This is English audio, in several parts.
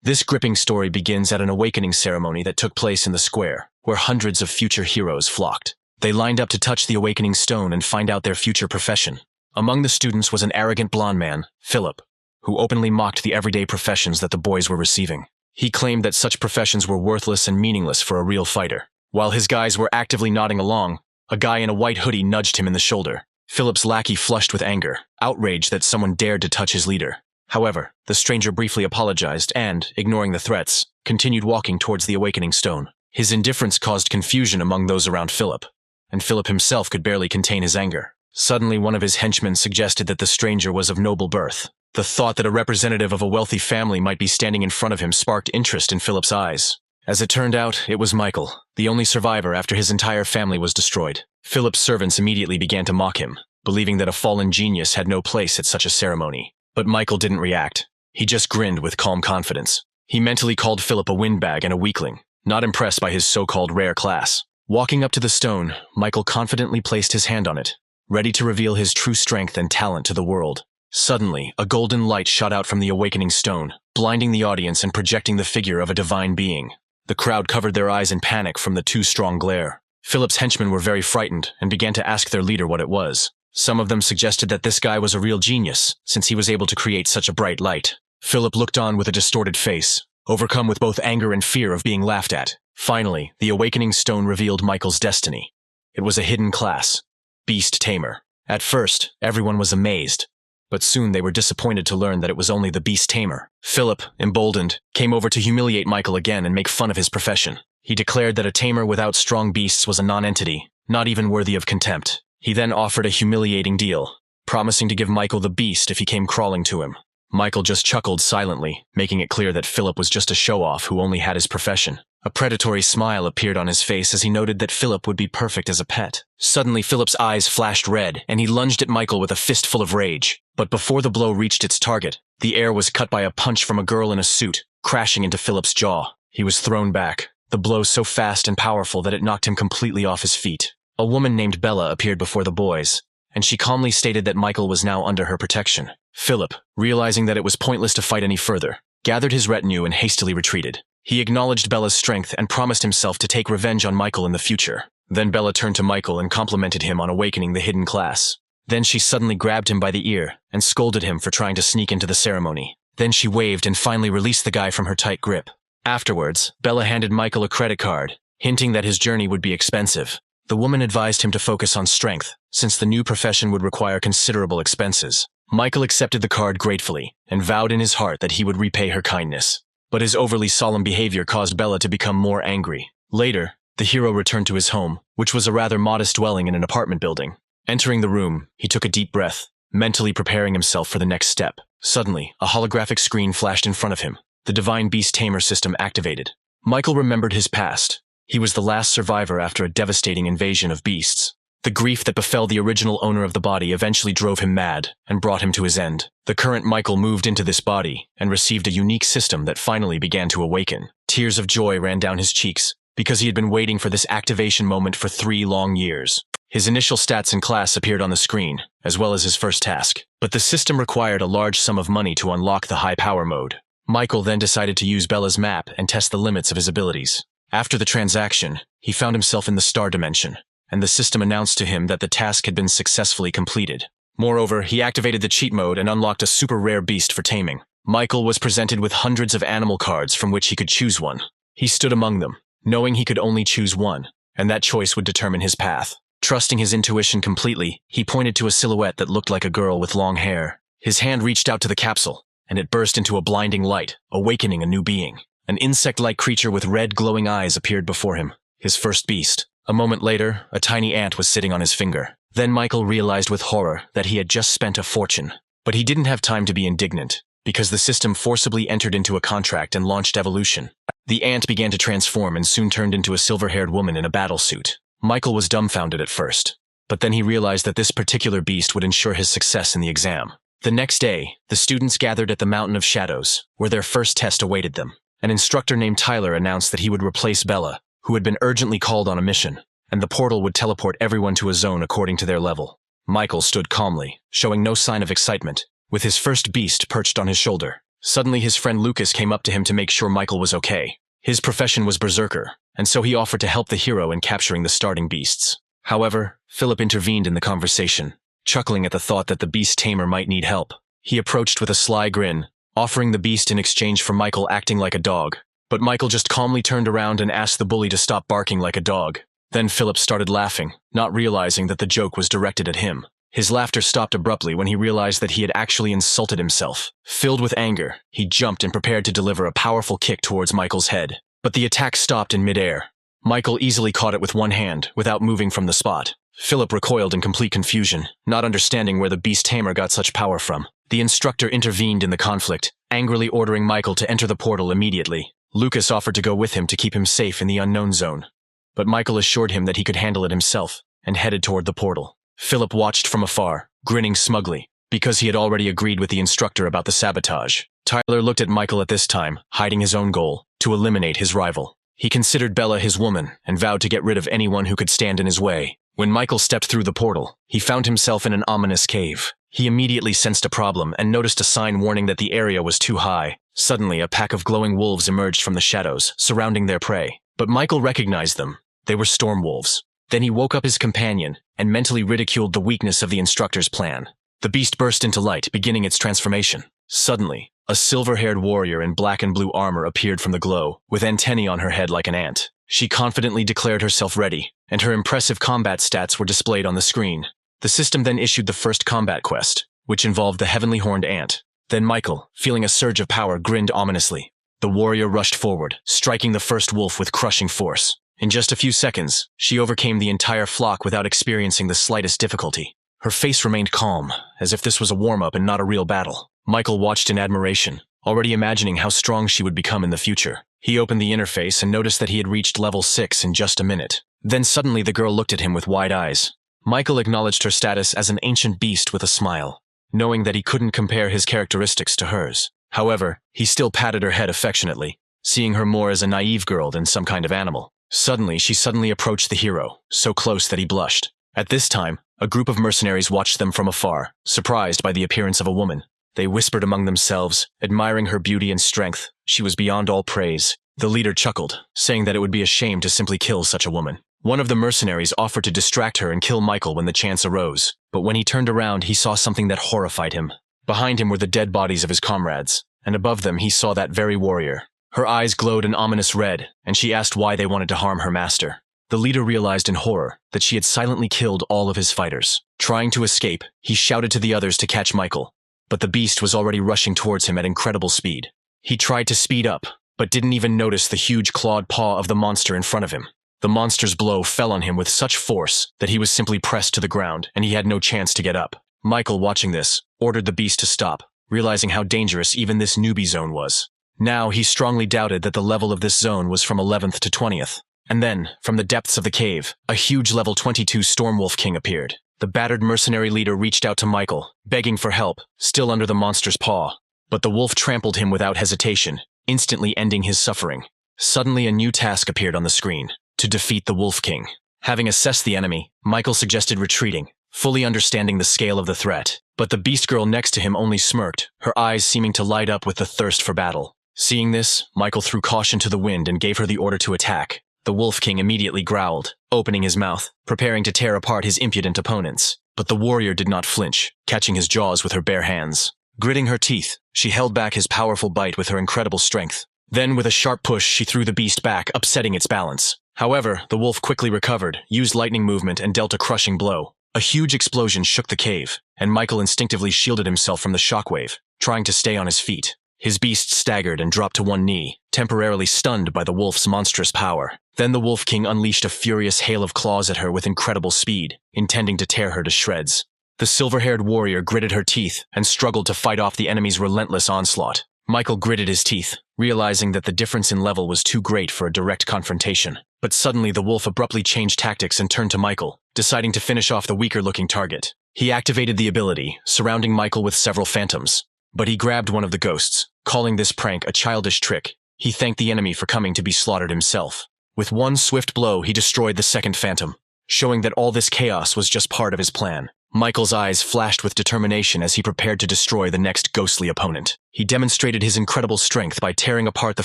This gripping story begins at an awakening ceremony that took place in the square, where hundreds of future heroes flocked. They lined up to touch the awakening stone and find out their future profession. Among the students was an arrogant blonde man, Philip, who openly mocked the everyday professions that the boys were receiving. He claimed that such professions were worthless and meaningless for a real fighter. While his guys were actively nodding along, a guy in a white hoodie nudged him in the shoulder. Philip's lackey flushed with anger, outraged that someone dared to touch his leader. However, the stranger briefly apologized and, ignoring the threats, continued walking towards the awakening stone. His indifference caused confusion among those around Philip, and Philip himself could barely contain his anger. Suddenly, one of his henchmen suggested that the stranger was of noble birth. The thought that a representative of a wealthy family might be standing in front of him sparked interest in Philip's eyes. As it turned out, it was Michael, the only survivor after his entire family was destroyed. Philip's servants immediately began to mock him, believing that a fallen genius had no place at such a ceremony. But Michael didn't react. He just grinned with calm confidence. He mentally called Philip a windbag and a weakling, not impressed by his so-called rare class. Walking up to the stone, Michael confidently placed his hand on it, ready to reveal his true strength and talent to the world. Suddenly, a golden light shot out from the awakening stone, blinding the audience and projecting the figure of a divine being. The crowd covered their eyes in panic from the too strong glare. Philip's henchmen were very frightened and began to ask their leader what it was. Some of them suggested that this guy was a real genius, since he was able to create such a bright light. Philip looked on with a distorted face, overcome with both anger and fear of being laughed at. Finally, the awakening stone revealed Michael's destiny. It was a hidden class, Beast Tamer. At first, everyone was amazed, but soon they were disappointed to learn that it was only the Beast Tamer. Philip, emboldened, came over to humiliate Michael again and make fun of his profession. He declared that a tamer without strong beasts was a non-entity, not even worthy of contempt. He then offered a humiliating deal, promising to give Michael the beast if he came crawling to him. Michael just chuckled silently, making it clear that Philip was just a show-off who only had his profession. A predatory smile appeared on his face as he noted that Philip would be perfect as a pet. Suddenly, Philip's eyes flashed red, and he lunged at Michael with a fistful of rage. But before the blow reached its target, the air was cut by a punch from a girl in a suit, crashing into Philip's jaw. He was thrown back, the blow so fast and powerful that it knocked him completely off his feet. A woman named Bella appeared before the boys, and she calmly stated that Michael was now under her protection. Philip, realizing that it was pointless to fight any further, gathered his retinue and hastily retreated. He acknowledged Bella's strength and promised himself to take revenge on Michael in the future. Then Bella turned to Michael and complimented him on awakening the hidden class. Then she suddenly grabbed him by the ear and scolded him for trying to sneak into the ceremony. Then she waved and finally released the guy from her tight grip. Afterwards, Bella handed Michael a credit card, hinting that his journey would be expensive. The woman advised him to focus on strength, since the new profession would require considerable expenses. Michael accepted the card gratefully and vowed in his heart that he would repay her kindness. But his overly solemn behavior caused Bella to become more angry. Later, the hero returned to his home, which was a rather modest dwelling in an apartment building. Entering the room, he took a deep breath, mentally preparing himself for the next step. Suddenly, a holographic screen flashed in front of him. The Divine Beast Tamer system activated. Michael remembered his past. He was the last survivor after a devastating invasion of beasts. The grief that befell the original owner of the body eventually drove him mad and brought him to his end. The current Michael moved into this body and received a unique system that finally began to awaken. Tears of joy ran down his cheeks because he had been waiting for this activation moment for 3 long years. His initial stats and class appeared on the screen, as well as his first task, but the system required a large sum of money to unlock the high power mode. Michael then decided to use Bella's map and test the limits of his abilities. After the transaction, he found himself in the star dimension, and the system announced to him that the task had been successfully completed. Moreover, he activated the cheat mode and unlocked a super rare beast for taming. Michael was presented with hundreds of animal cards from which he could choose one. He stood among them, knowing he could only choose one, and that choice would determine his path. Trusting his intuition completely, he pointed to a silhouette that looked like a girl with long hair. His hand reached out to the capsule, and it burst into a blinding light, awakening a new being. An insect-like creature with red glowing eyes appeared before him, his first beast. A moment later, a tiny ant was sitting on his finger. Then Michael realized with horror that he had just spent a fortune. But he didn't have time to be indignant, because the system forcibly entered into a contract and launched evolution. The ant began to transform and soon turned into a silver-haired woman in a battle suit. Michael was dumbfounded at first, but then he realized that this particular beast would ensure his success in the exam. The next day, the students gathered at the Mountain of Shadows, where their first test awaited them. An instructor named Tyler announced that he would replace Bella, who had been urgently called on a mission, and the portal would teleport everyone to a zone according to their level. Michael stood calmly, showing no sign of excitement, with his first beast perched on his shoulder. Suddenly his friend Lucas came up to him to make sure Michael was okay. His profession was berserker, and so he offered to help the hero in capturing the starting beasts. However, Philip intervened in the conversation, chuckling at the thought that the beast tamer might need help. He approached with a sly grin, offering the beast in exchange for Michael acting like a dog. But Michael just calmly turned around and asked the bully to stop barking like a dog. Then Philip started laughing, not realizing that the joke was directed at him. His laughter stopped abruptly when he realized that he had actually insulted himself. Filled with anger, he jumped and prepared to deliver a powerful kick towards Michael's head. But the attack stopped in midair. Michael easily caught it with one hand, without moving from the spot. Philip recoiled in complete confusion, not understanding where the beast tamer got such power from. The instructor intervened in the conflict, angrily ordering Michael to enter the portal immediately. Lucas offered to go with him to keep him safe in the unknown zone. But Michael assured him that he could handle it himself, and headed toward the portal. Philip watched from afar, grinning smugly, because he had already agreed with the instructor about the sabotage. Tyler looked at Michael at this time, hiding his own goal, to eliminate his rival. He considered Bella his woman, and vowed to get rid of anyone who could stand in his way. When Michael stepped through the portal, he found himself in an ominous cave. He immediately sensed a problem and noticed a sign warning that the area was too high. Suddenly, a pack of glowing wolves emerged from the shadows, surrounding their prey. But Michael recognized them. They were storm wolves. Then he woke up his companion, and mentally ridiculed the weakness of the instructor's plan. The beast burst into light, beginning its transformation. Suddenly, a silver-haired warrior in black and blue armor appeared from the glow, with antennae on her head like an ant. She confidently declared herself ready, and her impressive combat stats were displayed on the screen. The system then issued the first combat quest, which involved the heavenly horned ant. Then Michael, feeling a surge of power, grinned ominously. The warrior rushed forward, striking the first wolf with crushing force. In just a few seconds, she overcame the entire flock without experiencing the slightest difficulty. Her face remained calm, as if this was a warm-up and not a real battle. Michael watched in admiration, already imagining how strong she would become in the future. He opened the interface and noticed that he had reached level 6 in just a minute. Then suddenly the girl looked at him with wide eyes. Michael acknowledged her status as an ancient beast with a smile, knowing that he couldn't compare his characteristics to hers. However, he still patted her head affectionately, seeing her more as a naive girl than some kind of animal. Suddenly, she approached the hero, so close that he blushed. At this time, a group of mercenaries watched them from afar, surprised by the appearance of a woman. They whispered among themselves, admiring her beauty and strength. She was beyond all praise. The leader chuckled, saying that it would be a shame to simply kill such a woman. One of the mercenaries offered to distract her and kill Michael when the chance arose, but when he turned around, he saw something that horrified him. Behind him were the dead bodies of his comrades, and above them he saw that very warrior. Her eyes glowed an ominous red, and she asked why they wanted to harm her master. The leader realized in horror that she had silently killed all of his fighters. Trying to escape, he shouted to the others to catch Michael, but the beast was already rushing towards him at incredible speed. He tried to speed up, but didn't even notice the huge clawed paw of the monster in front of him. The monster's blow fell on him with such force that he was simply pressed to the ground, and he had no chance to get up. Michael, watching this, ordered the beast to stop, realizing how dangerous even this newbie zone was. Now, he strongly doubted that the level of this zone was from 11th to 20th. And then, from the depths of the cave, a huge level 22 Stormwolf King appeared. The battered mercenary leader reached out to Michael, begging for help, still under the monster's paw. But the wolf trampled him without hesitation, instantly ending his suffering. Suddenly, a new task appeared on the screen: to defeat the Wolf King. Having assessed the enemy, Michael suggested retreating, fully understanding the scale of the threat. But the beast girl next to him only smirked, her eyes seeming to light up with the thirst for battle. Seeing this, Michael threw caution to the wind and gave her the order to attack. The Wolf King immediately growled, opening his mouth, preparing to tear apart his impudent opponents. But the warrior did not flinch, catching his jaws with her bare hands. Gritting her teeth, she held back his powerful bite with her incredible strength. Then, with a sharp push, she threw the beast back, upsetting its balance. However, the wolf quickly recovered, used lightning movement, and dealt a crushing blow. A huge explosion shook the cave, and Michael instinctively shielded himself from the shockwave, trying to stay on his feet. His beast staggered and dropped to one knee, temporarily stunned by the wolf's monstrous power. Then the Wolf King unleashed a furious hail of claws at her with incredible speed, intending to tear her to shreds. The silver-haired warrior gritted her teeth and struggled to fight off the enemy's relentless onslaught. Michael gritted his teeth, realizing that the difference in level was too great for a direct confrontation. But suddenly the wolf abruptly changed tactics and turned to Michael, deciding to finish off the weaker-looking target. He activated the ability, surrounding Michael with several phantoms. But he grabbed one of the ghosts, calling this prank a childish trick. He thanked the enemy for coming to be slaughtered himself. With one swift blow, he destroyed the second phantom, showing that all this chaos was just part of his plan. Michael's eyes flashed with determination as he prepared to destroy the next ghostly opponent. He demonstrated his incredible strength by tearing apart the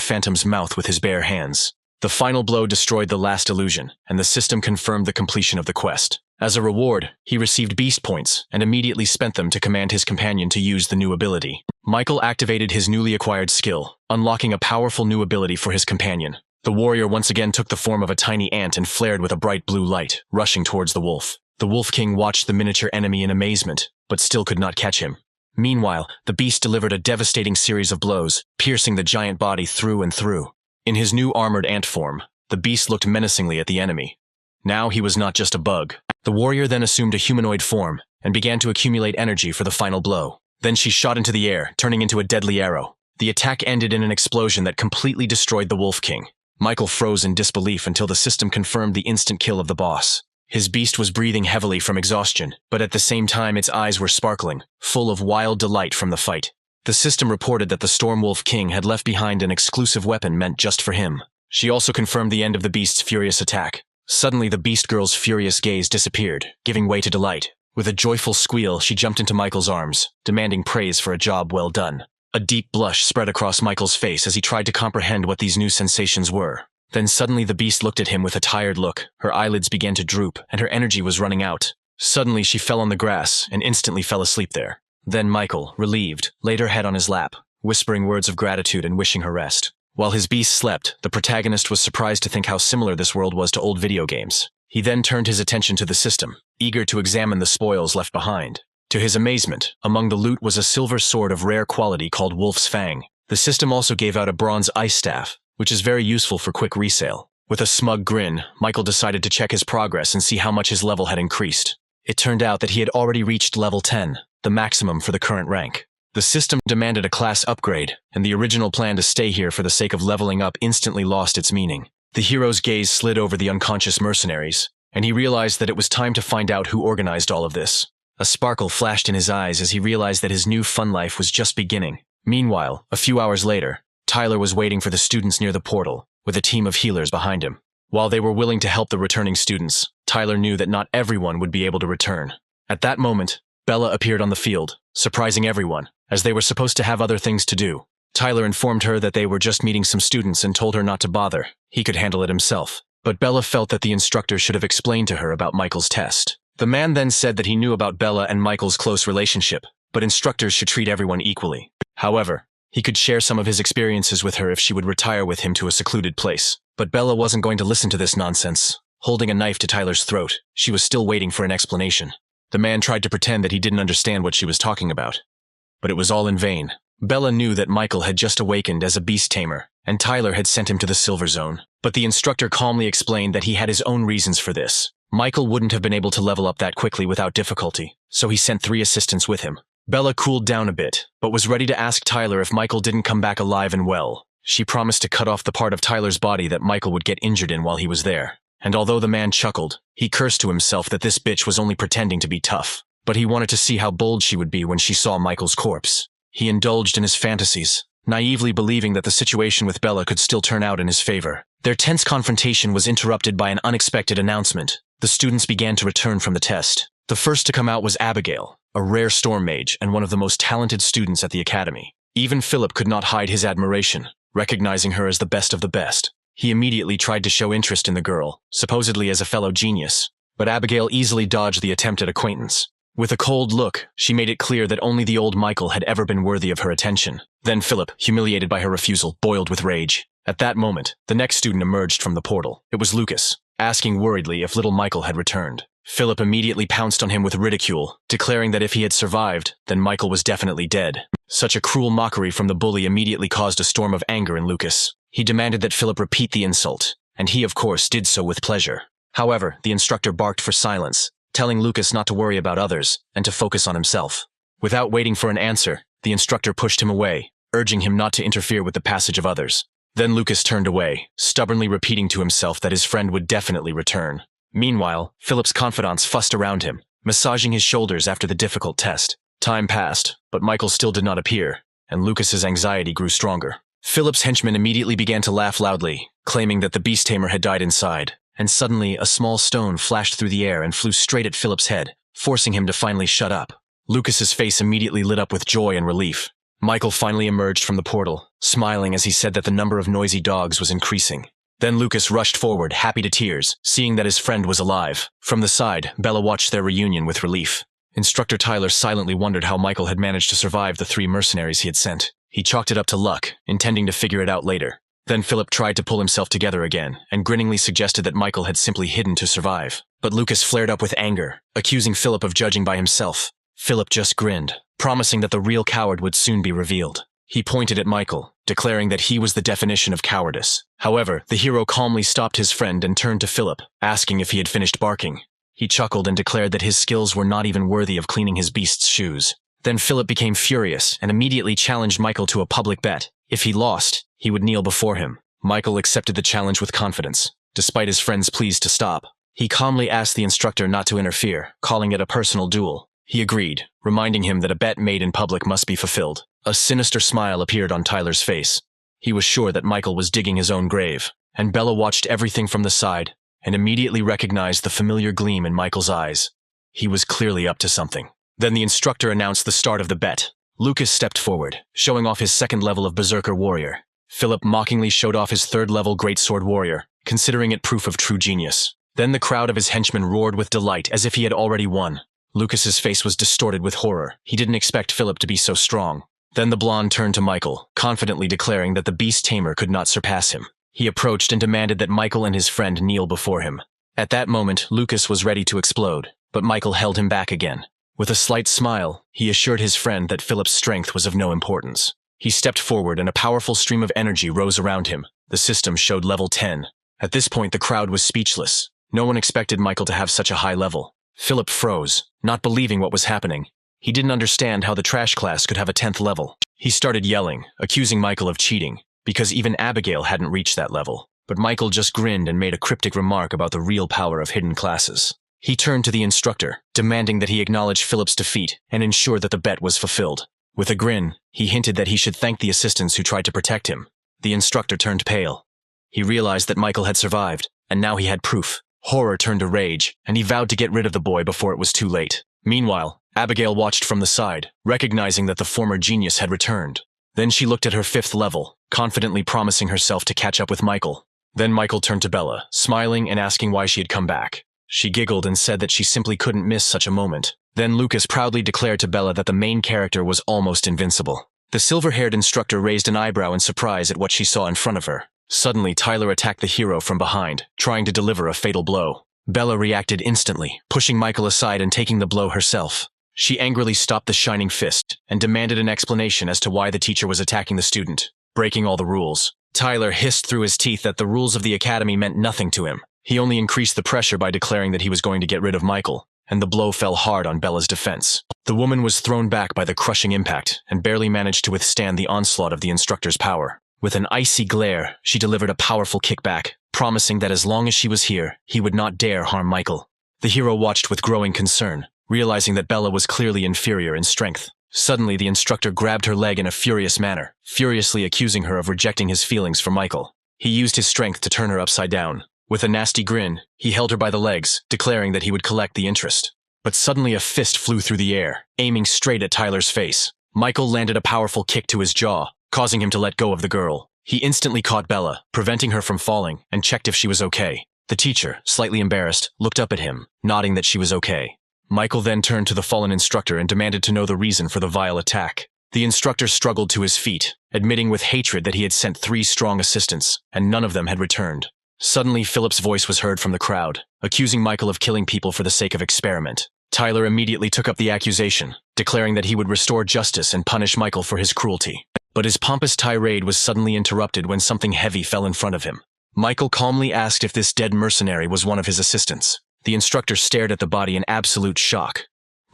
phantom's mouth with his bare hands. The final blow destroyed the last illusion, and the system confirmed the completion of the quest. As a reward, he received beast points and immediately spent them to command his companion to use the new ability. Michael activated his newly acquired skill, unlocking a powerful new ability for his companion. The warrior once again took the form of a tiny ant and flared with a bright blue light, rushing towards the wolf. The Wolf King watched the miniature enemy in amazement, but still could not catch him. Meanwhile, the beast delivered a devastating series of blows, piercing the giant body through and through. In his new armored ant form, the beast looked menacingly at the enemy. Now he was not just a bug. The warrior then assumed a humanoid form and began to accumulate energy for the final blow. Then she shot into the air, turning into a deadly arrow. The attack ended in an explosion that completely destroyed the Wolf King. Michael froze in disbelief until the system confirmed the instant kill of the boss. His beast was breathing heavily from exhaustion, but at the same time its eyes were sparkling, full of wild delight from the fight. The system reported that the Storm Wolf King had left behind an exclusive weapon meant just for him. She also confirmed the end of the beast's furious attack. Suddenly the beast girl's furious gaze disappeared, giving way to delight. With a joyful squeal, she jumped into Michael's arms, demanding praise for a job well done. A deep blush spread across Michael's face as he tried to comprehend what these new sensations were. Then suddenly the beast looked at him with a tired look, her eyelids began to droop, and her energy was running out. Suddenly she fell on the grass and instantly fell asleep there. Then Michael, relieved, laid her head on his lap, whispering words of gratitude and wishing her rest. While his beast slept, the protagonist was surprised to think how similar this world was to old video games. He then turned his attention to the system, eager to examine the spoils left behind. To his amazement, among the loot was a silver sword of rare quality called Wolf's Fang. The system also gave out a bronze ice staff, which is very useful for quick resale. With a smug grin, Michael decided to check his progress and see how much his level had increased. It turned out that he had already reached level 10, the maximum for the current rank. The system demanded a class upgrade, and the original plan to stay here for the sake of leveling up instantly lost its meaning. The hero's gaze slid over the unconscious mercenaries, and he realized that it was time to find out who organized all of this. A sparkle flashed in his eyes as he realized that his new fun life was just beginning. Meanwhile, a few hours later, Tyler was waiting for the students near the portal, with a team of healers behind him. While they were willing to help the returning students, Tyler knew that not everyone would be able to return. At that moment, Bella appeared on the field, surprising everyone, as they were supposed to have other things to do. Tyler informed her that they were just meeting some students and told her not to bother. He could handle it himself. But Bella felt that the instructor should have explained to her about Michael's test. The man then said that he knew about Bella and Michael's close relationship, but instructors should treat everyone equally. However, he could share some of his experiences with her if she would retire with him to a secluded place. But Bella wasn't going to listen to this nonsense. Holding a knife to Tyler's throat, she was still waiting for an explanation. The man tried to pretend that he didn't understand what she was talking about. But it was all in vain. Bella knew that Michael had just awakened as a beast tamer, and Tyler had sent him to the Silver Zone. But the instructor calmly explained that he had his own reasons for this. Michael wouldn't have been able to level up that quickly without difficulty, so he sent 3 assistants with him. Bella cooled down a bit, but was ready to ask Tyler if Michael didn't come back alive and well. She promised to cut off the part of Tyler's body that Michael would get injured in while he was there. And although the man chuckled, he cursed to himself that this bitch was only pretending to be tough. But he wanted to see how bold she would be when she saw Michael's corpse. He indulged in his fantasies, naively believing that the situation with Bella could still turn out in his favor. Their tense confrontation was interrupted by an unexpected announcement. The students began to return from the test. The first to come out was Abigail, a rare storm mage and one of the most talented students at the academy. Even Philip could not hide his admiration, recognizing her as the best of the best. He immediately tried to show interest in the girl, supposedly as a fellow genius, but Abigail easily dodged the attempt at acquaintance. With a cold look, she made it clear that only the old Michael had ever been worthy of her attention. Then Philip, humiliated by her refusal, boiled with rage. At that moment, the next student emerged from the portal. It was Lucas, asking worriedly if little Michael had returned. Philip immediately pounced on him with ridicule, declaring that if he had survived, then Michael was definitely dead. Such a cruel mockery from the bully immediately caused a storm of anger in Lucas. He demanded that Philip repeat the insult, and he, of course, did so with pleasure. However, the instructor barked for silence, telling Lucas not to worry about others and to focus on himself. Without waiting for an answer, the instructor pushed him away, urging him not to interfere with the passage of others. Then Lucas turned away, stubbornly repeating to himself that his friend would definitely return. Meanwhile, Philip's confidants fussed around him, massaging his shoulders after the difficult test. Time passed, but Michael still did not appear, and Lucas's anxiety grew stronger. Philip's henchmen immediately began to laugh loudly, claiming that the beast tamer had died inside, and suddenly a small stone flashed through the air and flew straight at Philip's head. forcing him to finally shut up. Lucas's face immediately lit up with joy and relief. Michael finally emerged from the portal, smiling as he said that the number of noisy dogs was increasing. Then Lucas rushed forward, happy to tears, seeing that his friend was alive. From the side, Bella watched their reunion with relief. Instructor Tyler silently wondered how Michael had managed to survive the 3 mercenaries he had sent. He chalked it up to luck, intending to figure it out later. Then Philip tried to pull himself together again, and grinningly suggested that Michael had simply hidden to survive. But Lucas flared up with anger, accusing Philip of judging by himself. Philip just grinned, promising that the real coward would soon be revealed. He pointed at Michael, declaring that he was the definition of cowardice. However, the hero calmly stopped his friend and turned to Philip, asking if he had finished barking. He chuckled and declared that his skills were not even worthy of cleaning his beast's shoes. Then Philip became furious and immediately challenged Michael to a public bet. If he lost, he would kneel before him. Michael accepted the challenge with confidence, despite his friend's pleas to stop. He calmly asked the instructor not to interfere, calling it a personal duel. He agreed, reminding him that a bet made in public must be fulfilled. A sinister smile appeared on Tyler's face. He was sure that Michael was digging his own grave, and Bella watched everything from the side and immediately recognized the familiar gleam in Michael's eyes. He was clearly up to something. Then the instructor announced the start of the bet. Lucas stepped forward, showing off his 2nd level of Berserker Warrior. Philip mockingly showed off his 3rd level Greatsword Warrior, considering it proof of true genius. Then the crowd of his henchmen roared with delight as if he had already won. Lucas's face was distorted with horror. He didn't expect Philip to be so strong. Then the blonde turned to Michael, confidently declaring that the beast tamer could not surpass him. He approached and demanded that Michael and his friend kneel before him. At that moment, Lucas was ready to explode, but Michael held him back again. With a slight smile, he assured his friend that Philip's strength was of no importance. He stepped forward and a powerful stream of energy rose around him. The system showed level 10. At this point, the crowd was speechless. No one expected Michael to have such a high level. Philip froze, not believing what was happening. He didn't understand how the trash class could have a 10th level. He started yelling, accusing Michael of cheating, because even Abigail hadn't reached that level. But Michael just grinned and made a cryptic remark about the real power of hidden classes. He turned to the instructor, demanding that he acknowledge Philip's defeat and ensure that the bet was fulfilled. With a grin, he hinted that he should thank the assistants who tried to protect him. The instructor turned pale. He realized that Michael had survived, and now he had proof. Horror turned to rage, and he vowed to get rid of the boy before it was too late. Meanwhile, Abigail watched from the side, recognizing that the former genius had returned. Then she looked at her 5th level, confidently promising herself to catch up with Michael. Then Michael turned to Bella, smiling and asking why she had come back. She giggled and said that she simply couldn't miss such a moment. Then Lucas proudly declared to Bella that the main character was almost invincible. The silver-haired instructor raised an eyebrow in surprise at what she saw in front of her. Suddenly, Tyler attacked the hero from behind, trying to deliver a fatal blow. Bella reacted instantly, pushing Michael aside and taking the blow herself. She angrily stopped the shining fist and demanded an explanation as to why the teacher was attacking the student, breaking all the rules. Tyler hissed through his teeth that the rules of the academy meant nothing to him. He only increased the pressure by declaring that he was going to get rid of Michael, and the blow fell hard on Bella's defense. The woman was thrown back by the crushing impact and barely managed to withstand the onslaught of the instructor's power. With an icy glare, she delivered a powerful kickback, promising that as long as she was here, he would not dare harm Michael. The hero watched with growing concern, realizing that Bella was clearly inferior in strength. Suddenly, the instructor grabbed her leg in a furious manner, furiously accusing her of rejecting his feelings for Michael. He used his strength to turn her upside down. With a nasty grin, he held her by the legs, declaring that he would collect the interest. But suddenly a fist flew through the air, aiming straight at Tyler's face. Michael landed a powerful kick to his jaw, causing him to let go of the girl. He instantly caught Bella, preventing her from falling, and checked if she was okay. The teacher, slightly embarrassed, looked up at him, nodding that she was okay. Michael then turned to the fallen instructor and demanded to know the reason for the vile attack. The instructor struggled to his feet, admitting with hatred that he had sent 3 strong assistants, and none of them had returned. Suddenly, Philip's voice was heard from the crowd, accusing Michael of killing people for the sake of experiment. Tyler immediately took up the accusation, declaring that he would restore justice and punish Michael for his cruelty. But his pompous tirade was suddenly interrupted when something heavy fell in front of him. Michael calmly asked if this dead mercenary was one of his assistants. The instructor stared at the body in absolute shock,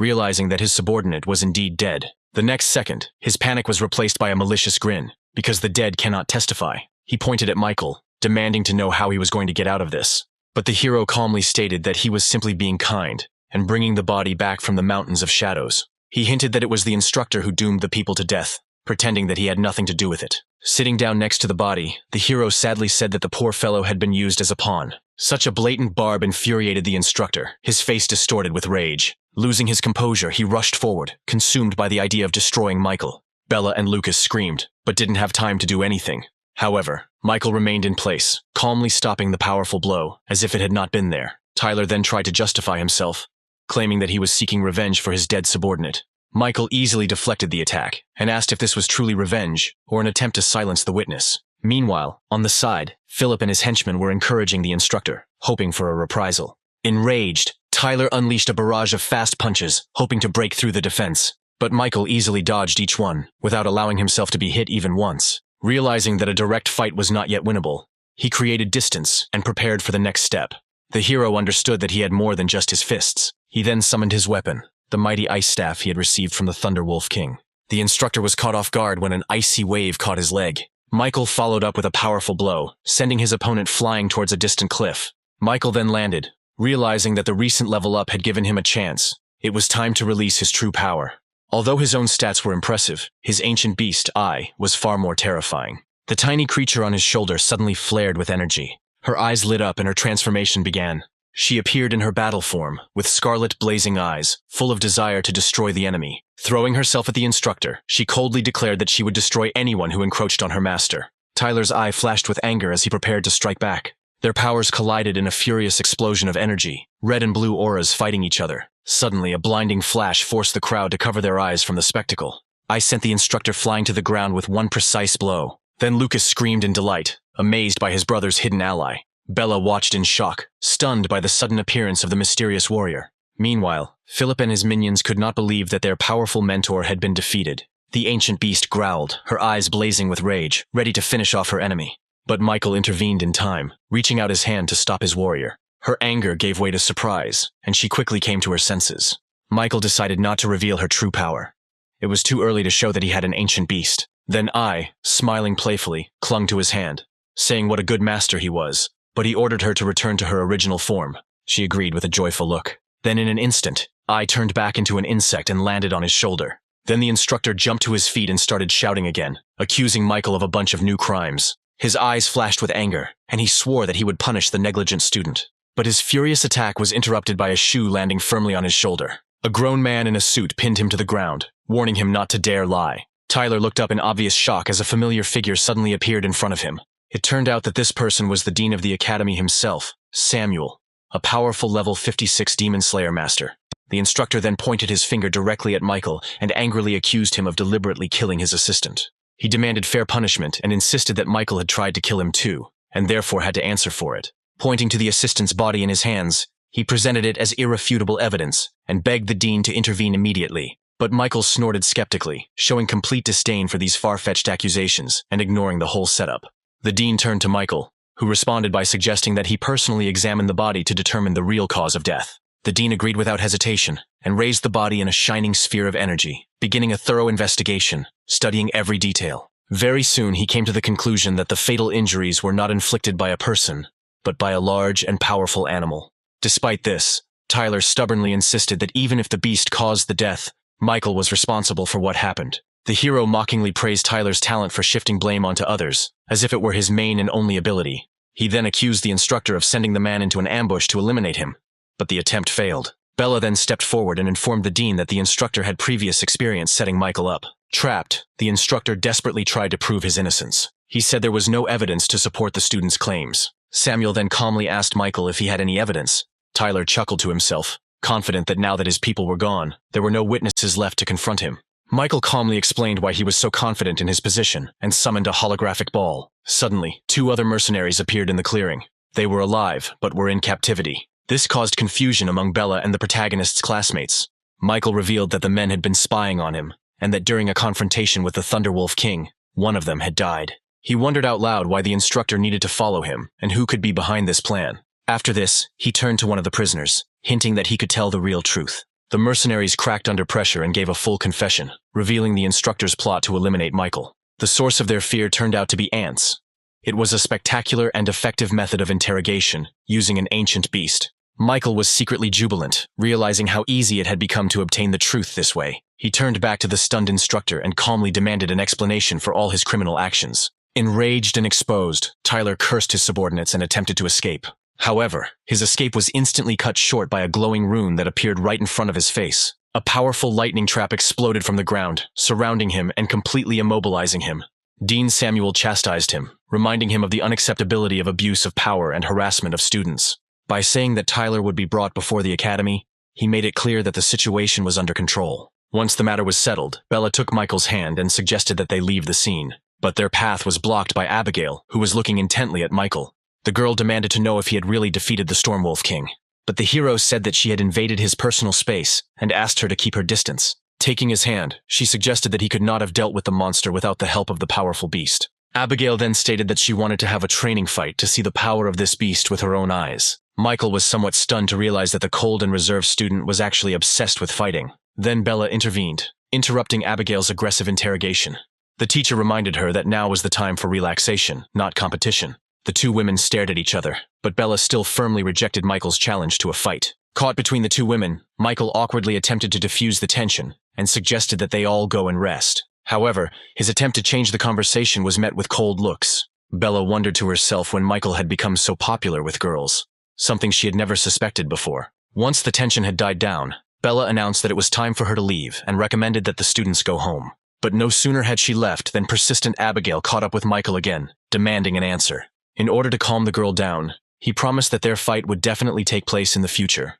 realizing that his subordinate was indeed dead. The next second, his panic was replaced by a malicious grin, because the dead cannot testify. He pointed at Michael, demanding to know how he was going to get out of this. But the hero calmly stated that he was simply being kind and bringing the body back from the mountains of shadows. He hinted that it was the instructor who doomed the people to death, pretending that he had nothing to do with it. Sitting down next to the body, the hero sadly said that the poor fellow had been used as a pawn. Such a blatant barb infuriated the instructor, his face distorted with rage. Losing his composure, he rushed forward, consumed by the idea of destroying Michael. Bella and Lucas screamed, but didn't have time to do anything. However, Michael remained in place, calmly stopping the powerful blow, as if it had not been there. Tyler then tried to justify himself, claiming that he was seeking revenge for his dead subordinate. Michael easily deflected the attack, and asked if this was truly revenge, or an attempt to silence the witness. Meanwhile, on the side, Philip and his henchmen were encouraging the instructor, hoping for a reprisal. Enraged, Tyler unleashed a barrage of fast punches, hoping to break through the defense. But Michael easily dodged each one, without allowing himself to be hit even once. Realizing that a direct fight was not yet winnable, he created distance and prepared for the next step. The hero understood that he had more than just his fists. He then summoned his weapon, the mighty ice staff he had received from the Thunderwolf King. The instructor was caught off guard when an icy wave caught his leg. Michael followed up with a powerful blow, sending his opponent flying towards a distant cliff. Michael then landed, realizing that the recent level up had given him a chance. It was time to release his true power. Although his own stats were impressive, his ancient beast, Eye, was far more terrifying. The tiny creature on his shoulder suddenly flared with energy. Her eyes lit up and her transformation began. She appeared in her battle form, with scarlet blazing eyes, full of desire to destroy the enemy. Throwing herself at the instructor, she coldly declared that she would destroy anyone who encroached on her master. Tyler's eye flashed with anger as he prepared to strike back. Their powers collided in a furious explosion of energy, red and blue auras fighting each other. Suddenly, a blinding flash forced the crowd to cover their eyes from the spectacle. I sent the instructor flying to the ground with one precise blow. Then Lucas screamed in delight, amazed by his brother's hidden ally. Bella watched in shock, stunned by the sudden appearance of the mysterious warrior. Meanwhile, Philip and his minions could not believe that their powerful mentor had been defeated. The ancient beast growled, her eyes blazing with rage, ready to finish off her enemy. But Michael intervened in time, reaching out his hand to stop his warrior. Her anger gave way to surprise, and she quickly came to her senses. Michael decided not to reveal her true power. It was too early to show that he had an ancient beast. Then I, smiling playfully, clung to his hand, saying what a good master he was, but he ordered her to return to her original form. She agreed with a joyful look. Then in an instant, I turned back into an insect and landed on his shoulder. Then the instructor jumped to his feet and started shouting again, accusing Michael of a bunch of new crimes. His eyes flashed with anger, and he swore that he would punish the negligent student. But his furious attack was interrupted by a shoe landing firmly on his shoulder. A grown man in a suit pinned him to the ground, warning him not to dare lie. Tyler looked up in obvious shock as a familiar figure suddenly appeared in front of him. It turned out that this person was the dean of the academy himself, Samuel, a powerful level 56 Demon Slayer master. The instructor then pointed his finger directly at Michael and angrily accused him of deliberately killing his assistant. He demanded fair punishment and insisted that Michael had tried to kill him too, and therefore had to answer for it. Pointing to the assistant's body in his hands, he presented it as irrefutable evidence and begged the dean to intervene immediately. But Michael snorted skeptically, showing complete disdain for these far-fetched accusations and ignoring the whole setup. The dean turned to Michael, who responded by suggesting that he personally examine the body to determine the real cause of death. The dean agreed without hesitation and raised the body in a shining sphere of energy, beginning a thorough investigation, studying every detail. Very soon he came to the conclusion that the fatal injuries were not inflicted by a person, but by a large and powerful animal. Despite this, Tyler stubbornly insisted that even if the beast caused the death, Michael was responsible for what happened. The hero mockingly praised Tyler's talent for shifting blame onto others, as if it were his main and only ability. He then accused the instructor of sending the man into an ambush to eliminate him, but the attempt failed. Bella then stepped forward and informed the dean that the instructor had previous experience setting Michael up. Trapped, the instructor desperately tried to prove his innocence. He said there was no evidence to support the student's claims. Samuel then calmly asked Michael if he had any evidence. Tyler chuckled to himself, confident that now that his people were gone, there were no witnesses left to confront him. Michael calmly explained why he was so confident in his position and summoned a holographic ball. Suddenly, two other mercenaries appeared in the clearing. They were alive, but were in captivity. This caused confusion among Bella and the protagonist's classmates. Michael revealed that the men had been spying on him, and that during a confrontation with the Thunderwolf King, one of them had died. He wondered out loud why the instructor needed to follow him, and who could be behind this plan. After this, he turned to one of the prisoners, hinting that he could tell the real truth. The mercenaries cracked under pressure and gave a full confession, revealing the instructor's plot to eliminate Michael. The source of their fear turned out to be ants. It was a spectacular and effective method of interrogation, using an ancient beast. Michael was secretly jubilant, realizing how easy it had become to obtain the truth this way. He turned back to the stunned instructor and calmly demanded an explanation for all his criminal actions. Enraged and exposed, Tyler cursed his subordinates and attempted to escape. However, his escape was instantly cut short by a glowing rune that appeared right in front of his face. A powerful lightning trap exploded from the ground, surrounding him and completely immobilizing him. Dean Samuel chastised him, reminding him of the unacceptability of abuse of power and harassment of students. By saying that Tyler would be brought before the academy, he made it clear that the situation was under control. Once the matter was settled, Bella took Michael's hand and suggested that they leave the scene. But their path was blocked by Abigail, who was looking intently at Michael. The girl demanded to know if he had really defeated the Stormwolf King. But the hero said that she had invaded his personal space and asked her to keep her distance. Taking his hand, she suggested that he could not have dealt with the monster without the help of the powerful beast. Abigail then stated that she wanted to have a training fight to see the power of this beast with her own eyes. Michael was somewhat stunned to realize that the cold and reserved student was actually obsessed with fighting. Then Bella intervened, interrupting Abigail's aggressive interrogation. The teacher reminded her that now was the time for relaxation, not competition. The two women stared at each other, but Bella still firmly rejected Michael's challenge to a fight. Caught between the two women, Michael awkwardly attempted to diffuse the tension and suggested that they all go and rest. However, his attempt to change the conversation was met with cold looks. Bella wondered to herself when Michael had become so popular with girls, something she had never suspected before. Once the tension had died down, Bella announced that it was time for her to leave and recommended that the students go home. But no sooner had she left than persistent Abigail caught up with Michael again, demanding an answer. In order to calm the girl down, he promised that their fight would definitely take place in the future,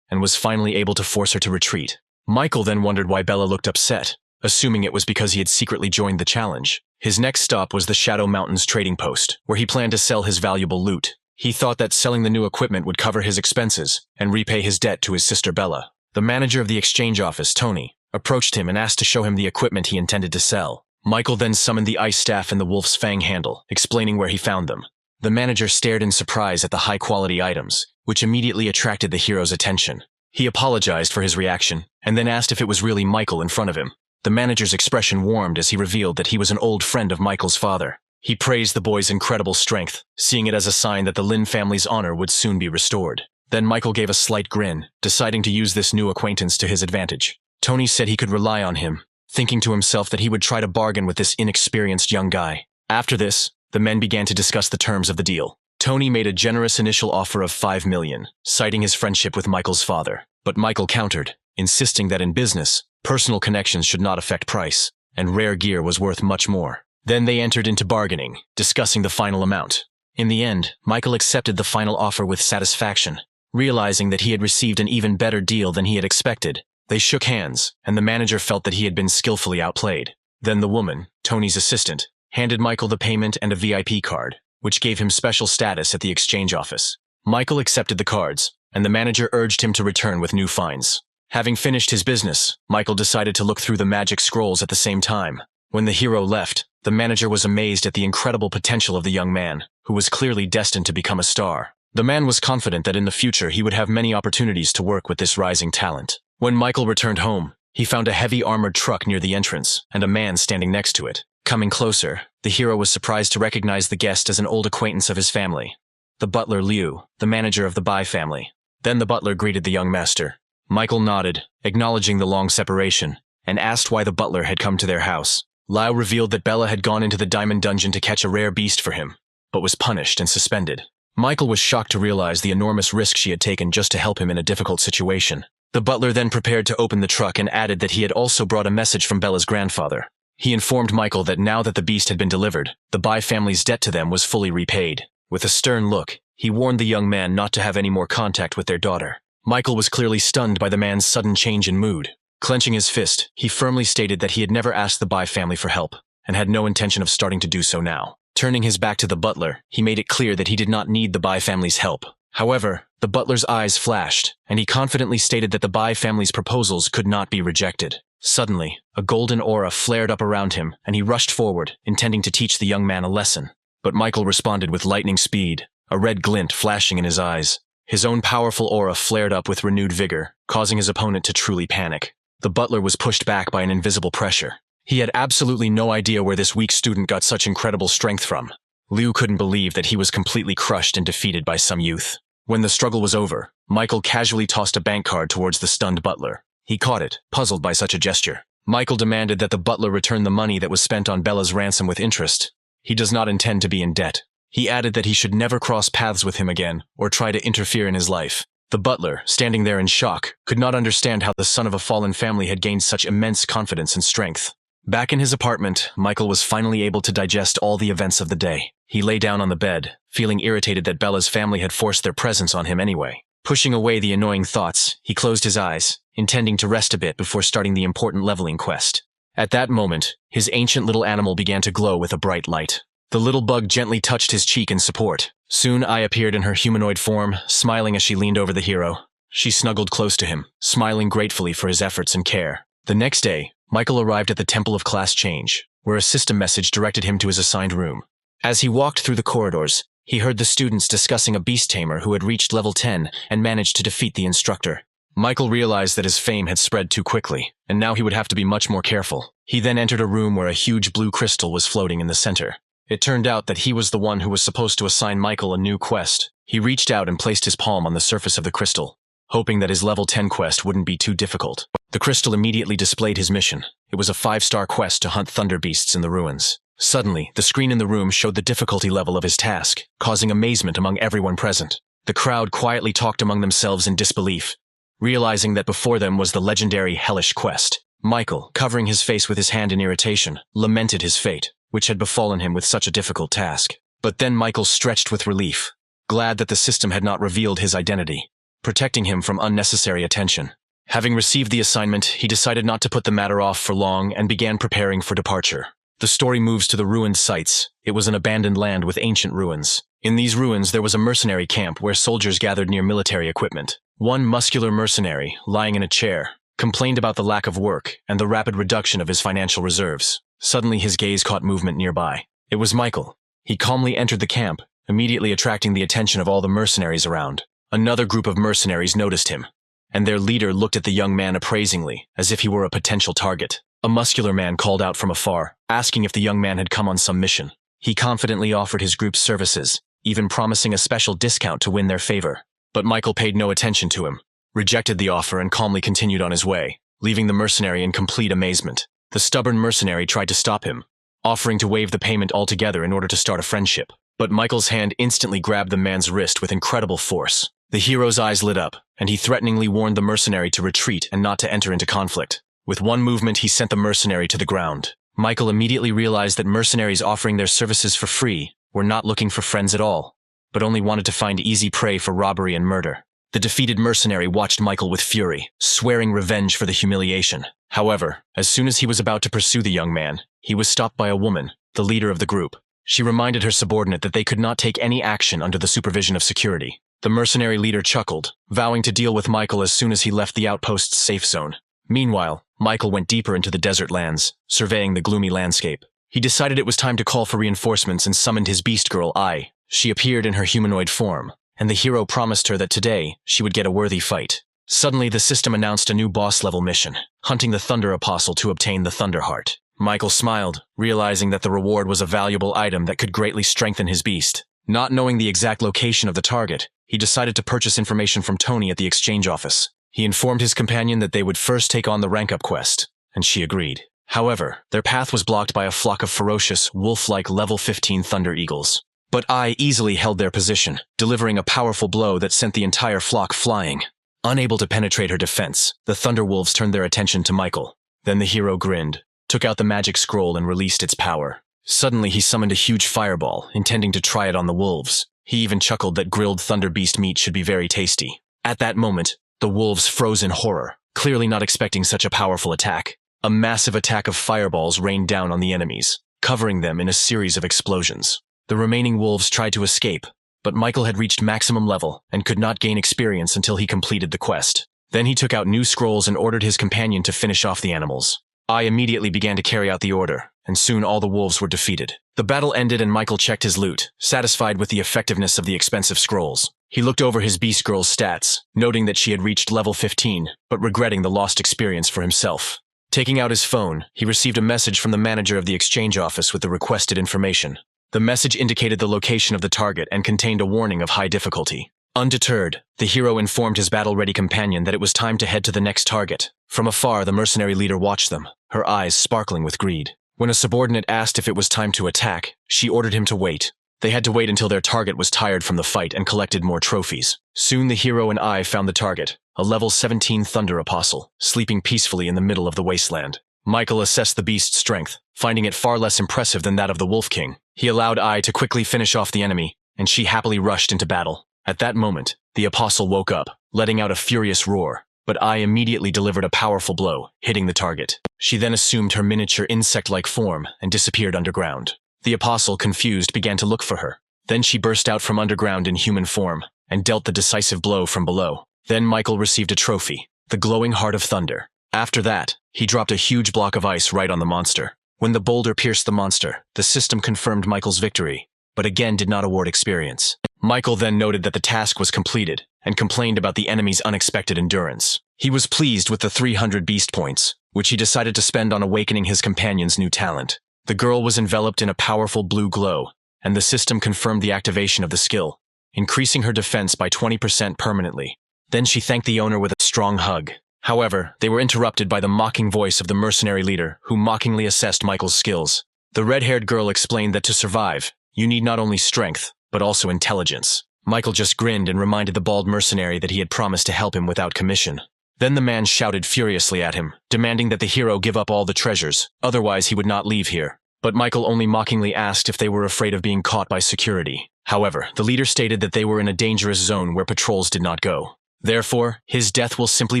and was finally able to force her to retreat. Michael then wondered why Bella looked upset, assuming it was because he had secretly joined the challenge. His next stop was the Shadow Mountains trading post, where he planned to sell his valuable loot. He thought that selling the new equipment would cover his expenses and repay his debt to his sister Bella. The manager of the exchange office, Tony, approached him and asked to show him the equipment he intended to sell. Michael then summoned the ice staff and the wolf's fang handle, explaining where he found them. The manager stared in surprise at the high-quality items, which immediately attracted the hero's attention. He apologized for his reaction, and then asked if it was really Michael in front of him. The manager's expression warmed as he revealed that he was an old friend of Michael's father. He praised the boy's incredible strength, seeing it as a sign that the Lin family's honor would soon be restored. Then Michael gave a slight grin, deciding to use this new acquaintance to his advantage. Tony said he could rely on him, thinking to himself that he would try to bargain with this inexperienced young guy. After this, the men began to discuss the terms of the deal. Tony made a generous initial offer of $5 million, citing his friendship with Michael's father. But Michael countered, insisting that in business, personal connections should not affect price, and rare gear was worth much more. Then they entered into bargaining, discussing the final amount. In the end, Michael accepted the final offer with satisfaction, realizing that he had received an even better deal than he had expected. They shook hands, and the manager felt that he had been skillfully outplayed. Then the woman, Tony's assistant, handed Michael the payment and a VIP card, which gave him special status at the exchange office. Michael accepted the cards, and the manager urged him to return with new finds. Having finished his business, Michael decided to look through the magic scrolls at the same time. When the hero left, the manager was amazed at the incredible potential of the young man, who was clearly destined to become a star. The man was confident that in the future he would have many opportunities to work with this rising talent. When Michael returned home, he found a heavy armored truck near the entrance, and a man standing next to it. Coming closer, the hero was surprised to recognize the guest as an old acquaintance of his family, the butler Liu, the manager of the Bai family. Then the butler greeted the young master. Michael nodded, acknowledging the long separation, and asked why the butler had come to their house. Liu revealed that Bella had gone into the diamond dungeon to catch a rare beast for him, but was punished and suspended. Michael was shocked to realize the enormous risk she had taken just to help him in a difficult situation. The butler then prepared to open the truck and added that he had also brought a message from Bella's grandfather. He informed Michael that now that the beast had been delivered, the Bai family's debt to them was fully repaid. With a stern look, he warned the young man not to have any more contact with their daughter. Michael was clearly stunned by the man's sudden change in mood. Clenching his fist, he firmly stated that he had never asked the Bai family for help, and had no intention of starting to do so now. Turning his back to the butler, he made it clear that he did not need the Bai family's help. However, the butler's eyes flashed, and he confidently stated that the Bai family's proposals could not be rejected. Suddenly, a golden aura flared up around him, and he rushed forward, intending to teach the young man a lesson. But Michael responded with lightning speed, a red glint flashing in his eyes. His own powerful aura flared up with renewed vigor, causing his opponent to truly panic. The butler was pushed back by an invisible pressure. He had absolutely no idea where this weak student got such incredible strength from. Liu couldn't believe that he was completely crushed and defeated by some youth. When the struggle was over, Michael casually tossed a bank card towards the stunned butler. He caught it, puzzled by such a gesture. Michael demanded that the butler return the money that was spent on Bella's ransom with interest. He does not intend to be in debt. He added that he should never cross paths with him again or try to interfere in his life. The butler, standing there in shock, could not understand how the son of a fallen family had gained such immense confidence and strength. Back in his apartment, Michael was finally able to digest all the events of the day. He lay down on the bed, feeling irritated that Bella's family had forced their presence on him anyway. Pushing away the annoying thoughts, he closed his eyes, intending to rest a bit before starting the important leveling quest. At that moment, his ancient little animal began to glow with a bright light. The little bug gently touched his cheek in support. Soon Ai appeared in her humanoid form, smiling as she leaned over the hero. She snuggled close to him, smiling gratefully for his efforts and care. The next day, Michael arrived at the Temple of Class Change, where a system message directed him to his assigned room. As he walked through the corridors, he heard the students discussing a beast tamer who had reached level 10 and managed to defeat the instructor. Michael realized that his fame had spread too quickly, and now he would have to be much more careful. He then entered a room where a huge blue crystal was floating in the center. It turned out that he was the one who was supposed to assign Michael a new quest. He reached out and placed his palm on the surface of the crystal, hoping that his level 10 quest wouldn't be too difficult. The crystal immediately displayed his mission. It was a 5-star quest to hunt thunder beasts in the ruins. Suddenly, the screen in the room showed the difficulty level of his task, causing amazement among everyone present. The crowd quietly talked among themselves in disbelief, realizing that before them was the legendary hellish quest. Michael, covering his face with his hand in irritation, lamented his fate, which had befallen him with such a difficult task. But then Michael stretched with relief, glad that the system had not revealed his identity, protecting him from unnecessary attention. Having received the assignment, he decided not to put the matter off for long and began preparing for departure. The story moves to the ruined sites. It was an abandoned land with ancient ruins. In these ruins, there was a mercenary camp where soldiers gathered near military equipment. One muscular mercenary, lying in a chair, complained about the lack of work and the rapid reduction of his financial reserves. Suddenly, his gaze caught movement nearby. It was Michael. He calmly entered the camp, immediately attracting the attention of all the mercenaries around. Another group of mercenaries noticed him, and their leader looked at the young man appraisingly, as if he were a potential target. A muscular man called out from afar, asking if the young man had come on some mission. He confidently offered his group's services, even promising a special discount to win their favor. But Michael paid no attention to him, rejected the offer and calmly continued on his way, leaving the mercenary in complete amazement. The stubborn mercenary tried to stop him, offering to waive the payment altogether in order to start a friendship. But Michael's hand instantly grabbed the man's wrist with incredible force. The hero's eyes lit up, and he threateningly warned the mercenary to retreat and not to enter into conflict. With one movement, he sent the mercenary to the ground. Michael immediately realized that mercenaries offering their services for free were not looking for friends at all, but only wanted to find easy prey for robbery and murder. The defeated mercenary watched Michael with fury, swearing revenge for the humiliation. However, as soon as he was about to pursue the young man, he was stopped by a woman, the leader of the group. She reminded her subordinate that they could not take any action under the supervision of security. The mercenary leader chuckled, vowing to deal with Michael as soon as he left the outpost's safe zone. Meanwhile, Michael went deeper into the desert lands, surveying the gloomy landscape. He decided it was time to call for reinforcements and summoned his beast girl, Ai. She appeared in her humanoid form, and the hero promised her that today she would get a worthy fight. Suddenly, the system announced a new boss-level mission, hunting the Thunder Apostle to obtain the Thunder Heart. Michael smiled, realizing that the reward was a valuable item that could greatly strengthen his beast. Not knowing the exact location of the target, he decided to purchase information from Tony at the exchange office. He informed his companion that they would first take on the rank-up quest, and she agreed. However, their path was blocked by a flock of ferocious, wolf-like level 15 Thunder Eagles. But Ai easily held their position, delivering a powerful blow that sent the entire flock flying. Unable to penetrate her defense, the Thunder Wolves turned their attention to Michael. Then the hero grinned, took out the magic scroll and released its power. Suddenly he summoned a huge fireball, intending to try it on the wolves. He even chuckled that grilled Thunder Beast meat should be very tasty. At that moment, the wolves froze in horror, clearly not expecting such a powerful attack. A massive attack of fireballs rained down on the enemies, covering them in a series of explosions. The remaining wolves tried to escape, but Michael had reached maximum level and could not gain experience until he completed the quest. Then he took out new scrolls and ordered his companion to finish off the animals. Ai immediately began to carry out the order, and soon all the wolves were defeated. The battle ended and Michael checked his loot, satisfied with the effectiveness of the expensive scrolls. He looked over his beast girl's stats, noting that she had reached level 15, but regretting the lost experience for himself. Taking out his phone, he received a message from the manager of the exchange office with the requested information. The message indicated the location of the target and contained a warning of high difficulty. Undeterred, the hero informed his battle-ready companion that it was time to head to the next target. From afar, the mercenary leader watched them, her eyes sparkling with greed. When a subordinate asked if it was time to attack, she ordered him to wait. They had to wait until their target was tired from the fight and collected more trophies. Soon the hero and I found the target, a level 17 Thunder Apostle, sleeping peacefully in the middle of the wasteland. Michael assessed the beast's strength, finding it far less impressive than that of the Wolf King. He allowed I to quickly finish off the enemy, and she happily rushed into battle. At that moment, the Apostle woke up, letting out a furious roar, but I immediately delivered a powerful blow, hitting the target. She then assumed her miniature insect-like form and disappeared underground. The Apostle, confused, began to look for her. Then she burst out from underground in human form and dealt the decisive blow from below. Then Michael received a trophy, the glowing Heart of Thunder. After that, he dropped a huge block of ice right on the monster. When the boulder pierced the monster, the system confirmed Michael's victory, but again did not award experience. Michael then noted that the task was completed and complained about the enemy's unexpected endurance. He was pleased with the 300 beast points, which he decided to spend on awakening his companion's new talent. The girl was enveloped in a powerful blue glow, and the system confirmed the activation of the skill, increasing her defense by 20% permanently. Then she thanked the owner with a strong hug. However, they were interrupted by the mocking voice of the mercenary leader, who mockingly assessed Michael's skills. The red-haired girl explained that to survive, you need not only strength, but also intelligence. Michael just grinned and reminded the bald mercenary that he had promised to help him without commission. Then the man shouted furiously at him, demanding that the hero give up all the treasures, otherwise he would not leave here. But Michael only mockingly asked if they were afraid of being caught by security. However, the leader stated that they were in a dangerous zone where patrols did not go. Therefore, his death will simply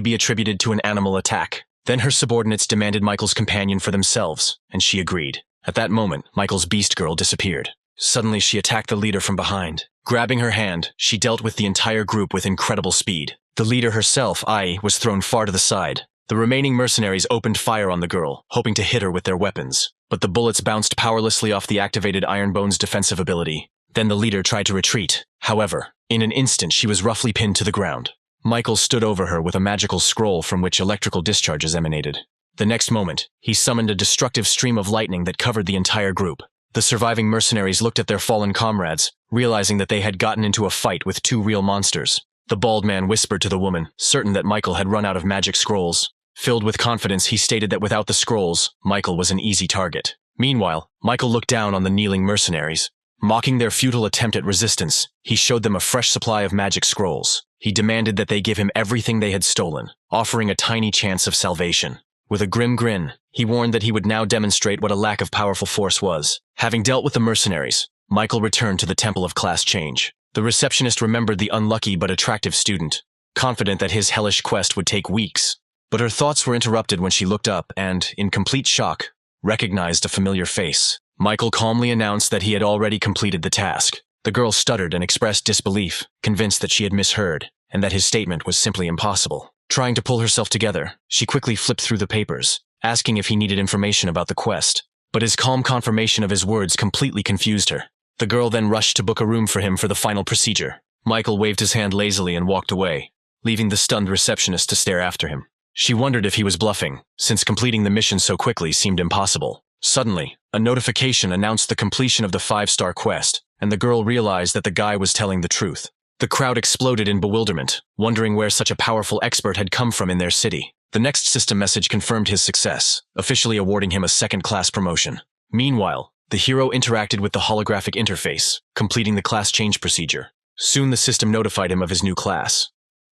be attributed to an animal attack. Then her subordinates demanded Michael's companion for themselves, and she agreed. At that moment, Michael's beast girl disappeared. Suddenly, she attacked the leader from behind. Grabbing her hand, she dealt with the entire group with incredible speed. The leader herself, Ai, was thrown far to the side. The remaining mercenaries opened fire on the girl, hoping to hit her with their weapons. But the bullets bounced powerlessly off the activated Ironbone's defensive ability. Then the leader tried to retreat. However, in an instant she was roughly pinned to the ground. Michael stood over her with a magical scroll from which electrical discharges emanated. The next moment, he summoned a destructive stream of lightning that covered the entire group. The surviving mercenaries looked at their fallen comrades, realizing that they had gotten into a fight with two real monsters. The bald man whispered to the woman, certain that Michael had run out of magic scrolls. Filled with confidence, he stated that without the scrolls, Michael was an easy target. Meanwhile, Michael looked down on the kneeling mercenaries. Mocking their futile attempt at resistance, he showed them a fresh supply of magic scrolls. He demanded that they give him everything they had stolen, offering a tiny chance of salvation. With a grim grin, he warned that he would now demonstrate what a lack of powerful force was. Having dealt with the mercenaries, Michael returned to the Temple of Class Change. The receptionist remembered the unlucky but attractive student, confident that his hellish quest would take weeks. But her thoughts were interrupted when she looked up and, in complete shock, recognized a familiar face. Michael calmly announced that he had already completed the task. The girl stuttered and expressed disbelief, convinced that she had misheard, and that his statement was simply impossible. Trying to pull herself together, she quickly flipped through the papers, asking if he needed information about the quest. But his calm confirmation of his words completely confused her. The girl then rushed to book a room for him for the final procedure. Michael waved his hand lazily and walked away, leaving the stunned receptionist to stare after him. She wondered if he was bluffing, since completing the mission so quickly seemed impossible. Suddenly, a notification announced the completion of the 5-star quest, and the girl realized that the guy was telling the truth. The crowd exploded in bewilderment, wondering where such a powerful expert had come from in their city. The next system message confirmed his success, officially awarding him a second-class promotion. Meanwhile, the hero interacted with the holographic interface, completing the class change procedure. Soon the system notified him of his new class,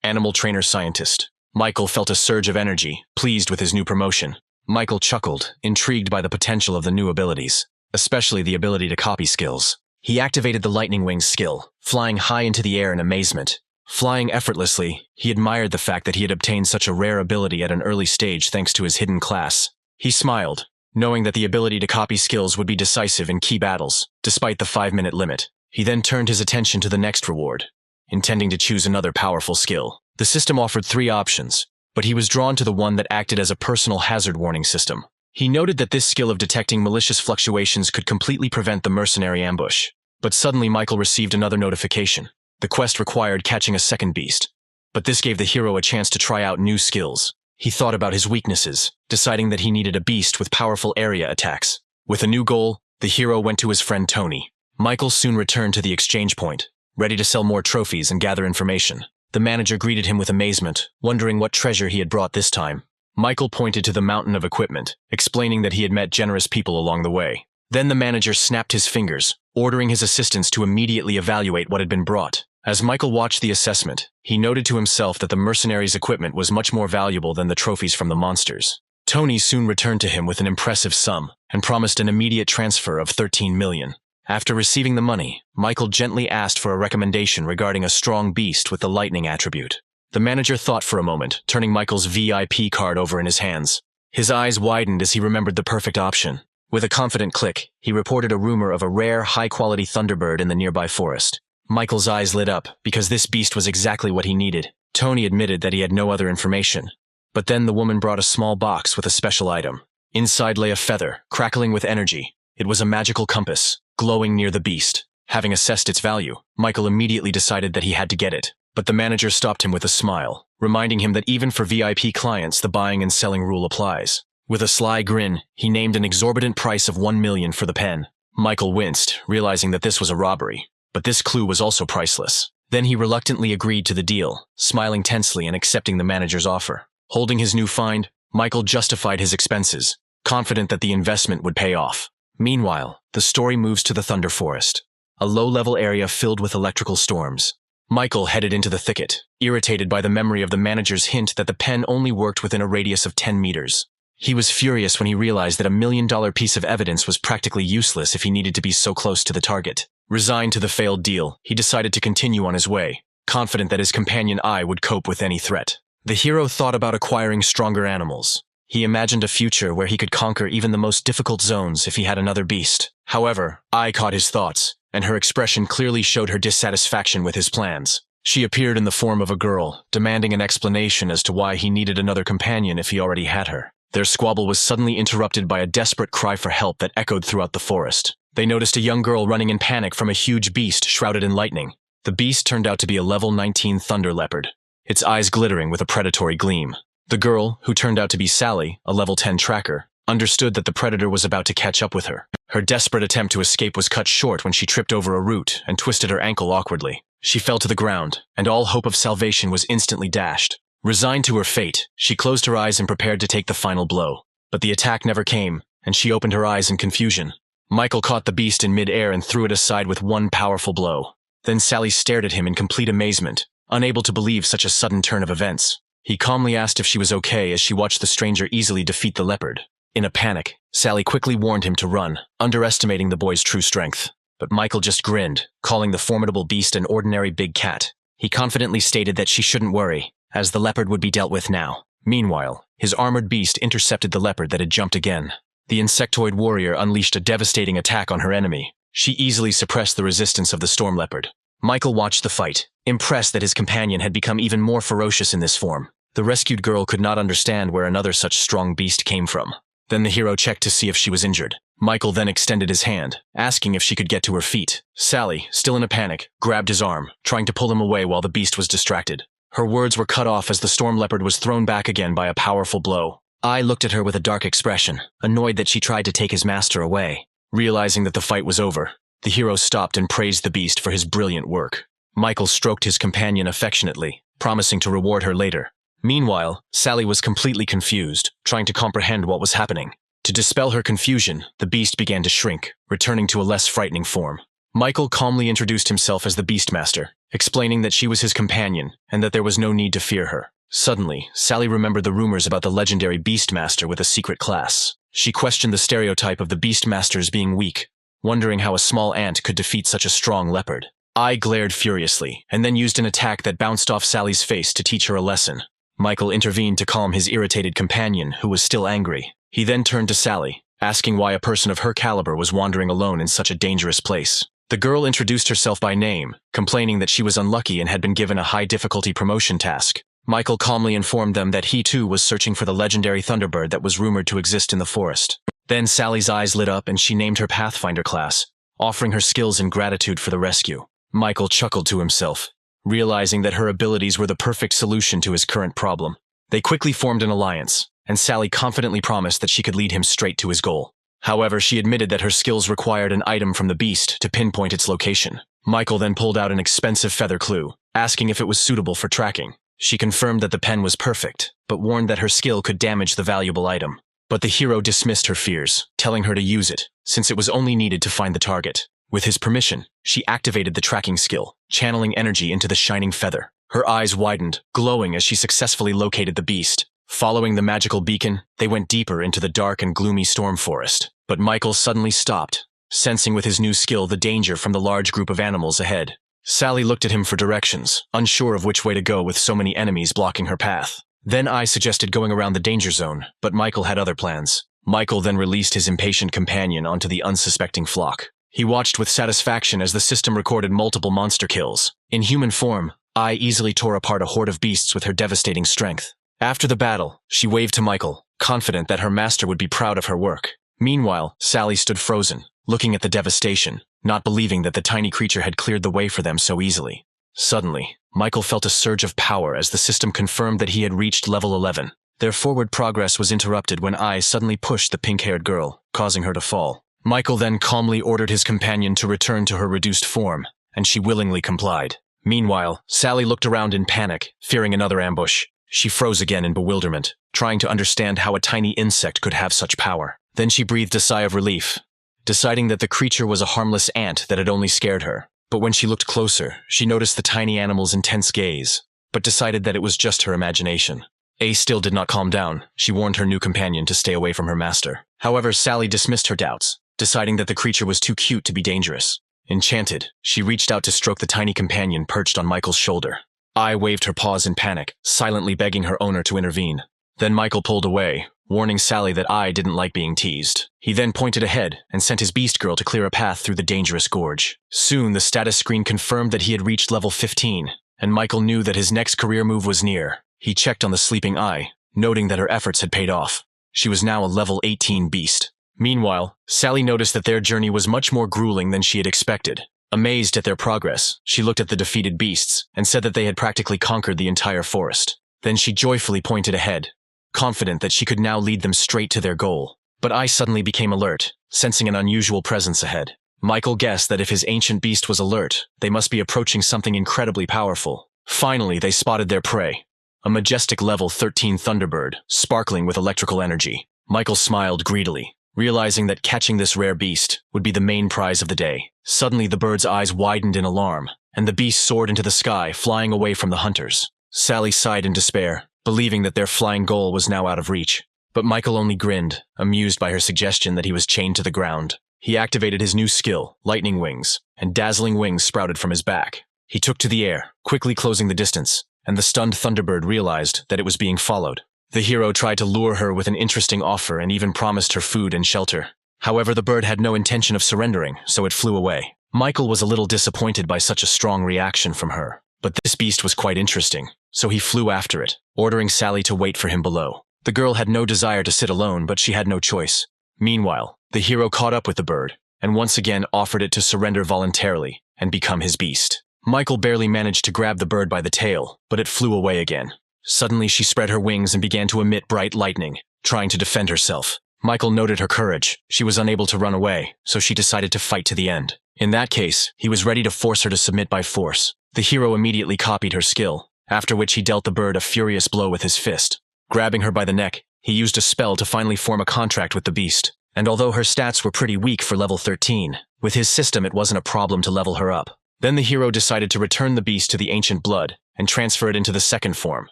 Animal Trainer Scientist. Michael felt a surge of energy, pleased with his new promotion. Michael chuckled, intrigued by the potential of the new abilities, especially the ability to copy skills. He activated the Lightning Wings skill, flying high into the air in amazement. Flying effortlessly, he admired the fact that he had obtained such a rare ability at an early stage thanks to his hidden class. He smiled, knowing that the ability to copy skills would be decisive in key battles, despite the 5-minute limit. He then turned his attention to the next reward, intending to choose another powerful skill. The system offered 3 options, but he was drawn to the one that acted as a personal hazard warning system. He noted that this skill of detecting malicious fluctuations could completely prevent the mercenary ambush. But suddenly Michael received another notification. The quest required catching a second beast, but this gave the hero a chance to try out new skills. He thought about his weaknesses, deciding that he needed a beast with powerful area attacks. With a new goal, the hero went to his friend Tony. Michael soon returned to the exchange point, ready to sell more trophies and gather information. The manager greeted him with amazement, wondering what treasure he had brought this time. Michael pointed to the mountain of equipment, explaining that he had met generous people along the way. Then the manager snapped his fingers, ordering his assistants to immediately evaluate what had been brought. As Michael watched the assessment, he noted to himself that the mercenaries' equipment was much more valuable than the trophies from the monsters. Tony soon returned to him with an impressive sum and promised an immediate transfer of 13 million. After receiving the money, Michael gently asked for a recommendation regarding a strong beast with the lightning attribute. The manager thought for a moment, turning Michael's VIP card over in his hands. His eyes widened as he remembered the perfect option. With a confident click, he reported a rumor of a rare, high-quality thunderbird in the nearby forest. Michael's eyes lit up because this beast was exactly what he needed. Tony admitted that he had no other information. But then the woman brought a small box with a special item. Inside lay a feather, crackling with energy. It was a magical compass, glowing near the beast. Having assessed its value, Michael immediately decided that he had to get it. But the manager stopped him with a smile, reminding him that even for VIP clients the buying and selling rule applies. With a sly grin, he named an exorbitant price of 1 million for the pen. Michael winced, realizing that this was a robbery. But this clue was also priceless. Then he reluctantly agreed to the deal, smiling tensely and accepting the manager's offer. Holding his new find, Michael justified his expenses, confident that the investment would pay off. Meanwhile, the story moves to the Thunder Forest, a low-level area filled with electrical storms. Michael headed into the thicket, irritated by the memory of the manager's hint that the pen only worked within a radius of 10 meters. He was furious when he realized that a $1 million piece of evidence was practically useless if he needed to be so close to the target. Resigned to the failed deal, he decided to continue on his way, confident that his companion Ai would cope with any threat. The hero thought about acquiring stronger animals. He imagined a future where he could conquer even the most difficult zones if he had another beast. However, Ai caught his thoughts, and her expression clearly showed her dissatisfaction with his plans. She appeared in the form of a girl, demanding an explanation as to why he needed another companion if he already had her. Their squabble was suddenly interrupted by a desperate cry for help that echoed throughout the forest. They noticed a young girl running in panic from a huge beast shrouded in lightning. The beast turned out to be a level 19 thunder leopard, its eyes glittering with a predatory gleam. The girl, who turned out to be Sally, a level 10 tracker, understood that the predator was about to catch up with her. Her desperate attempt to escape was cut short when she tripped over a root and twisted her ankle awkwardly. She fell to the ground, and all hope of salvation was instantly dashed. Resigned to her fate, she closed her eyes and prepared to take the final blow. But the attack never came, and she opened her eyes in confusion. Michael caught the beast in mid-air and threw it aside with one powerful blow. Then Sally stared at him in complete amazement, unable to believe such a sudden turn of events. He calmly asked if she was okay as she watched the stranger easily defeat the leopard. In a panic, Sally quickly warned him to run, underestimating the boy's true strength. But Michael just grinned, calling the formidable beast an ordinary big cat. He confidently stated that she shouldn't worry, as the leopard would be dealt with now. Meanwhile, his armored beast intercepted the leopard that had jumped again. The insectoid warrior unleashed a devastating attack on her enemy. She easily suppressed the resistance of the storm leopard. Michael watched the fight, impressed that his companion had become even more ferocious in this form. The rescued girl could not understand where another such strong beast came from. Then the hero checked to see if she was injured. Michael then extended his hand, asking if she could get to her feet. Sally, still in a panic, grabbed his arm, trying to pull him away while the beast was distracted. Her words were cut off as the storm leopard was thrown back again by a powerful blow. Ai looked at her with a dark expression, annoyed that she tried to take his master away. Realizing that the fight was over, the hero stopped and praised the beast for his brilliant work. Michael stroked his companion affectionately, promising to reward her later. Meanwhile, Sally was completely confused, trying to comprehend what was happening. To dispel her confusion, the beast began to shrink, returning to a less frightening form. Michael calmly introduced himself as the Beastmaster, explaining that she was his companion and that there was no need to fear her. Suddenly, Sally remembered the rumors about the legendary Beastmaster with a secret class. She questioned the stereotype of the Beastmasters being weak, wondering how a small ant could defeat such a strong leopard. Ai glared furiously, and then used an attack that bounced off Sally's face to teach her a lesson. Michael intervened to calm his irritated companion, who was still angry. He then turned to Sally, asking why a person of her caliber was wandering alone in such a dangerous place. The girl introduced herself by name, complaining that she was unlucky and had been given a high-difficulty promotion task. Michael calmly informed them that he too was searching for the legendary Thunderbird that was rumored to exist in the forest. Then Sally's eyes lit up and she named her Pathfinder class, offering her skills in gratitude for the rescue. Michael chuckled to himself, realizing that her abilities were the perfect solution to his current problem. They quickly formed an alliance, and Sally confidently promised that she could lead him straight to his goal. However, she admitted that her skills required an item from the beast to pinpoint its location. Michael then pulled out an expensive feather clue, asking if it was suitable for tracking. She confirmed that the pen was perfect, but warned that her skill could damage the valuable item. But the hero dismissed her fears, telling her to use it, since it was only needed to find the target. With his permission, she activated the tracking skill, channeling energy into the shining feather. Her eyes widened, glowing as she successfully located the beast. Following the magical beacon, they went deeper into the dark and gloomy storm forest. But Michael suddenly stopped, sensing with his new skill the danger from the large group of animals ahead. Sally looked at him for directions, unsure of which way to go with so many enemies blocking her path. Then I suggested going around the danger zone, but Michael had other plans. Michael then released his impatient companion onto the unsuspecting flock. He watched with satisfaction as the system recorded multiple monster kills. In human form, I easily tore apart a horde of beasts with her devastating strength. After the battle, she waved to Michael, confident that her master would be proud of her work. Meanwhile, Sally stood frozen, looking at the devastation, not believing that the tiny creature had cleared the way for them so easily. Suddenly, Michael felt a surge of power as the system confirmed that he had reached level 11. Their forward progress was interrupted when I suddenly pushed the pink-haired girl, causing her to fall. Michael then calmly ordered his companion to return to her reduced form, and she willingly complied. Meanwhile, Sally looked around in panic, fearing another ambush. She froze again in bewilderment, trying to understand how a tiny insect could have such power. Then she breathed a sigh of relief, deciding that the creature was a harmless ant that had only scared her. But when she looked closer, she noticed the tiny animal's intense gaze, but decided that it was just her imagination. A still did not calm down. She warned her new companion to stay away from her master. However, Sally dismissed her doubts, deciding that the creature was too cute to be dangerous. Enchanted, she reached out to stroke the tiny companion perched on Michael's shoulder. I waved her paws in panic, silently begging her owner to intervene. Then Michael pulled away, warning Sally that I didn't like being teased. He then pointed ahead and sent his beast girl to clear a path through the dangerous gorge. Soon, the status screen confirmed that he had reached level 15, and Michael knew that his next career move was near. He checked on the sleeping Ai, noting that her efforts had paid off. She was now a level 18 beast. Meanwhile, Sally noticed that their journey was much more grueling than she had expected. Amazed at their progress, she looked at the defeated beasts and said that they had practically conquered the entire forest. Then she joyfully pointed ahead, confident that she could now lead them straight to their goal. But I suddenly became alert, sensing an unusual presence ahead. Michael guessed that if his ancient beast was alert, they must be approaching something incredibly powerful. Finally, they spotted their prey, a majestic level 13 thunderbird, sparkling with electrical energy. Michael smiled greedily, realizing that catching this rare beast would be the main prize of the day. Suddenly, the bird's eyes widened in alarm, and the beast soared into the sky, flying away from the hunters. Sally sighed in despair, believing that their flying goal was now out of reach. But Michael only grinned, amused by her suggestion that he was chained to the ground. He activated his new skill, lightning wings, and dazzling wings sprouted from his back. He took to the air, quickly closing the distance, and the stunned Thunderbird realized that it was being followed. The hero tried to lure her with an interesting offer and even promised her food and shelter. However, the bird had no intention of surrendering, so it flew away. Michael was a little disappointed by such a strong reaction from her, but this beast was quite interesting, so he flew after it, ordering Sally to wait for him below. The girl had no desire to sit alone, but she had no choice. Meanwhile, the hero caught up with the bird, and once again offered it to surrender voluntarily and become his beast. Michael barely managed to grab the bird by the tail, but it flew away again. Suddenly she spread her wings and began to emit bright lightning, trying to defend herself. Michael noted her courage. She was unable to run away, so she decided to fight to the end. In that case, he was ready to force her to submit by force. The hero immediately copied her skill, after which he dealt the bird a furious blow with his fist. Grabbing her by the neck, he used a spell to finally form a contract with the beast. And although her stats were pretty weak for level 13, with his system it wasn't a problem to level her up. Then the hero decided to return the beast to the ancient blood and transfer it into the second form,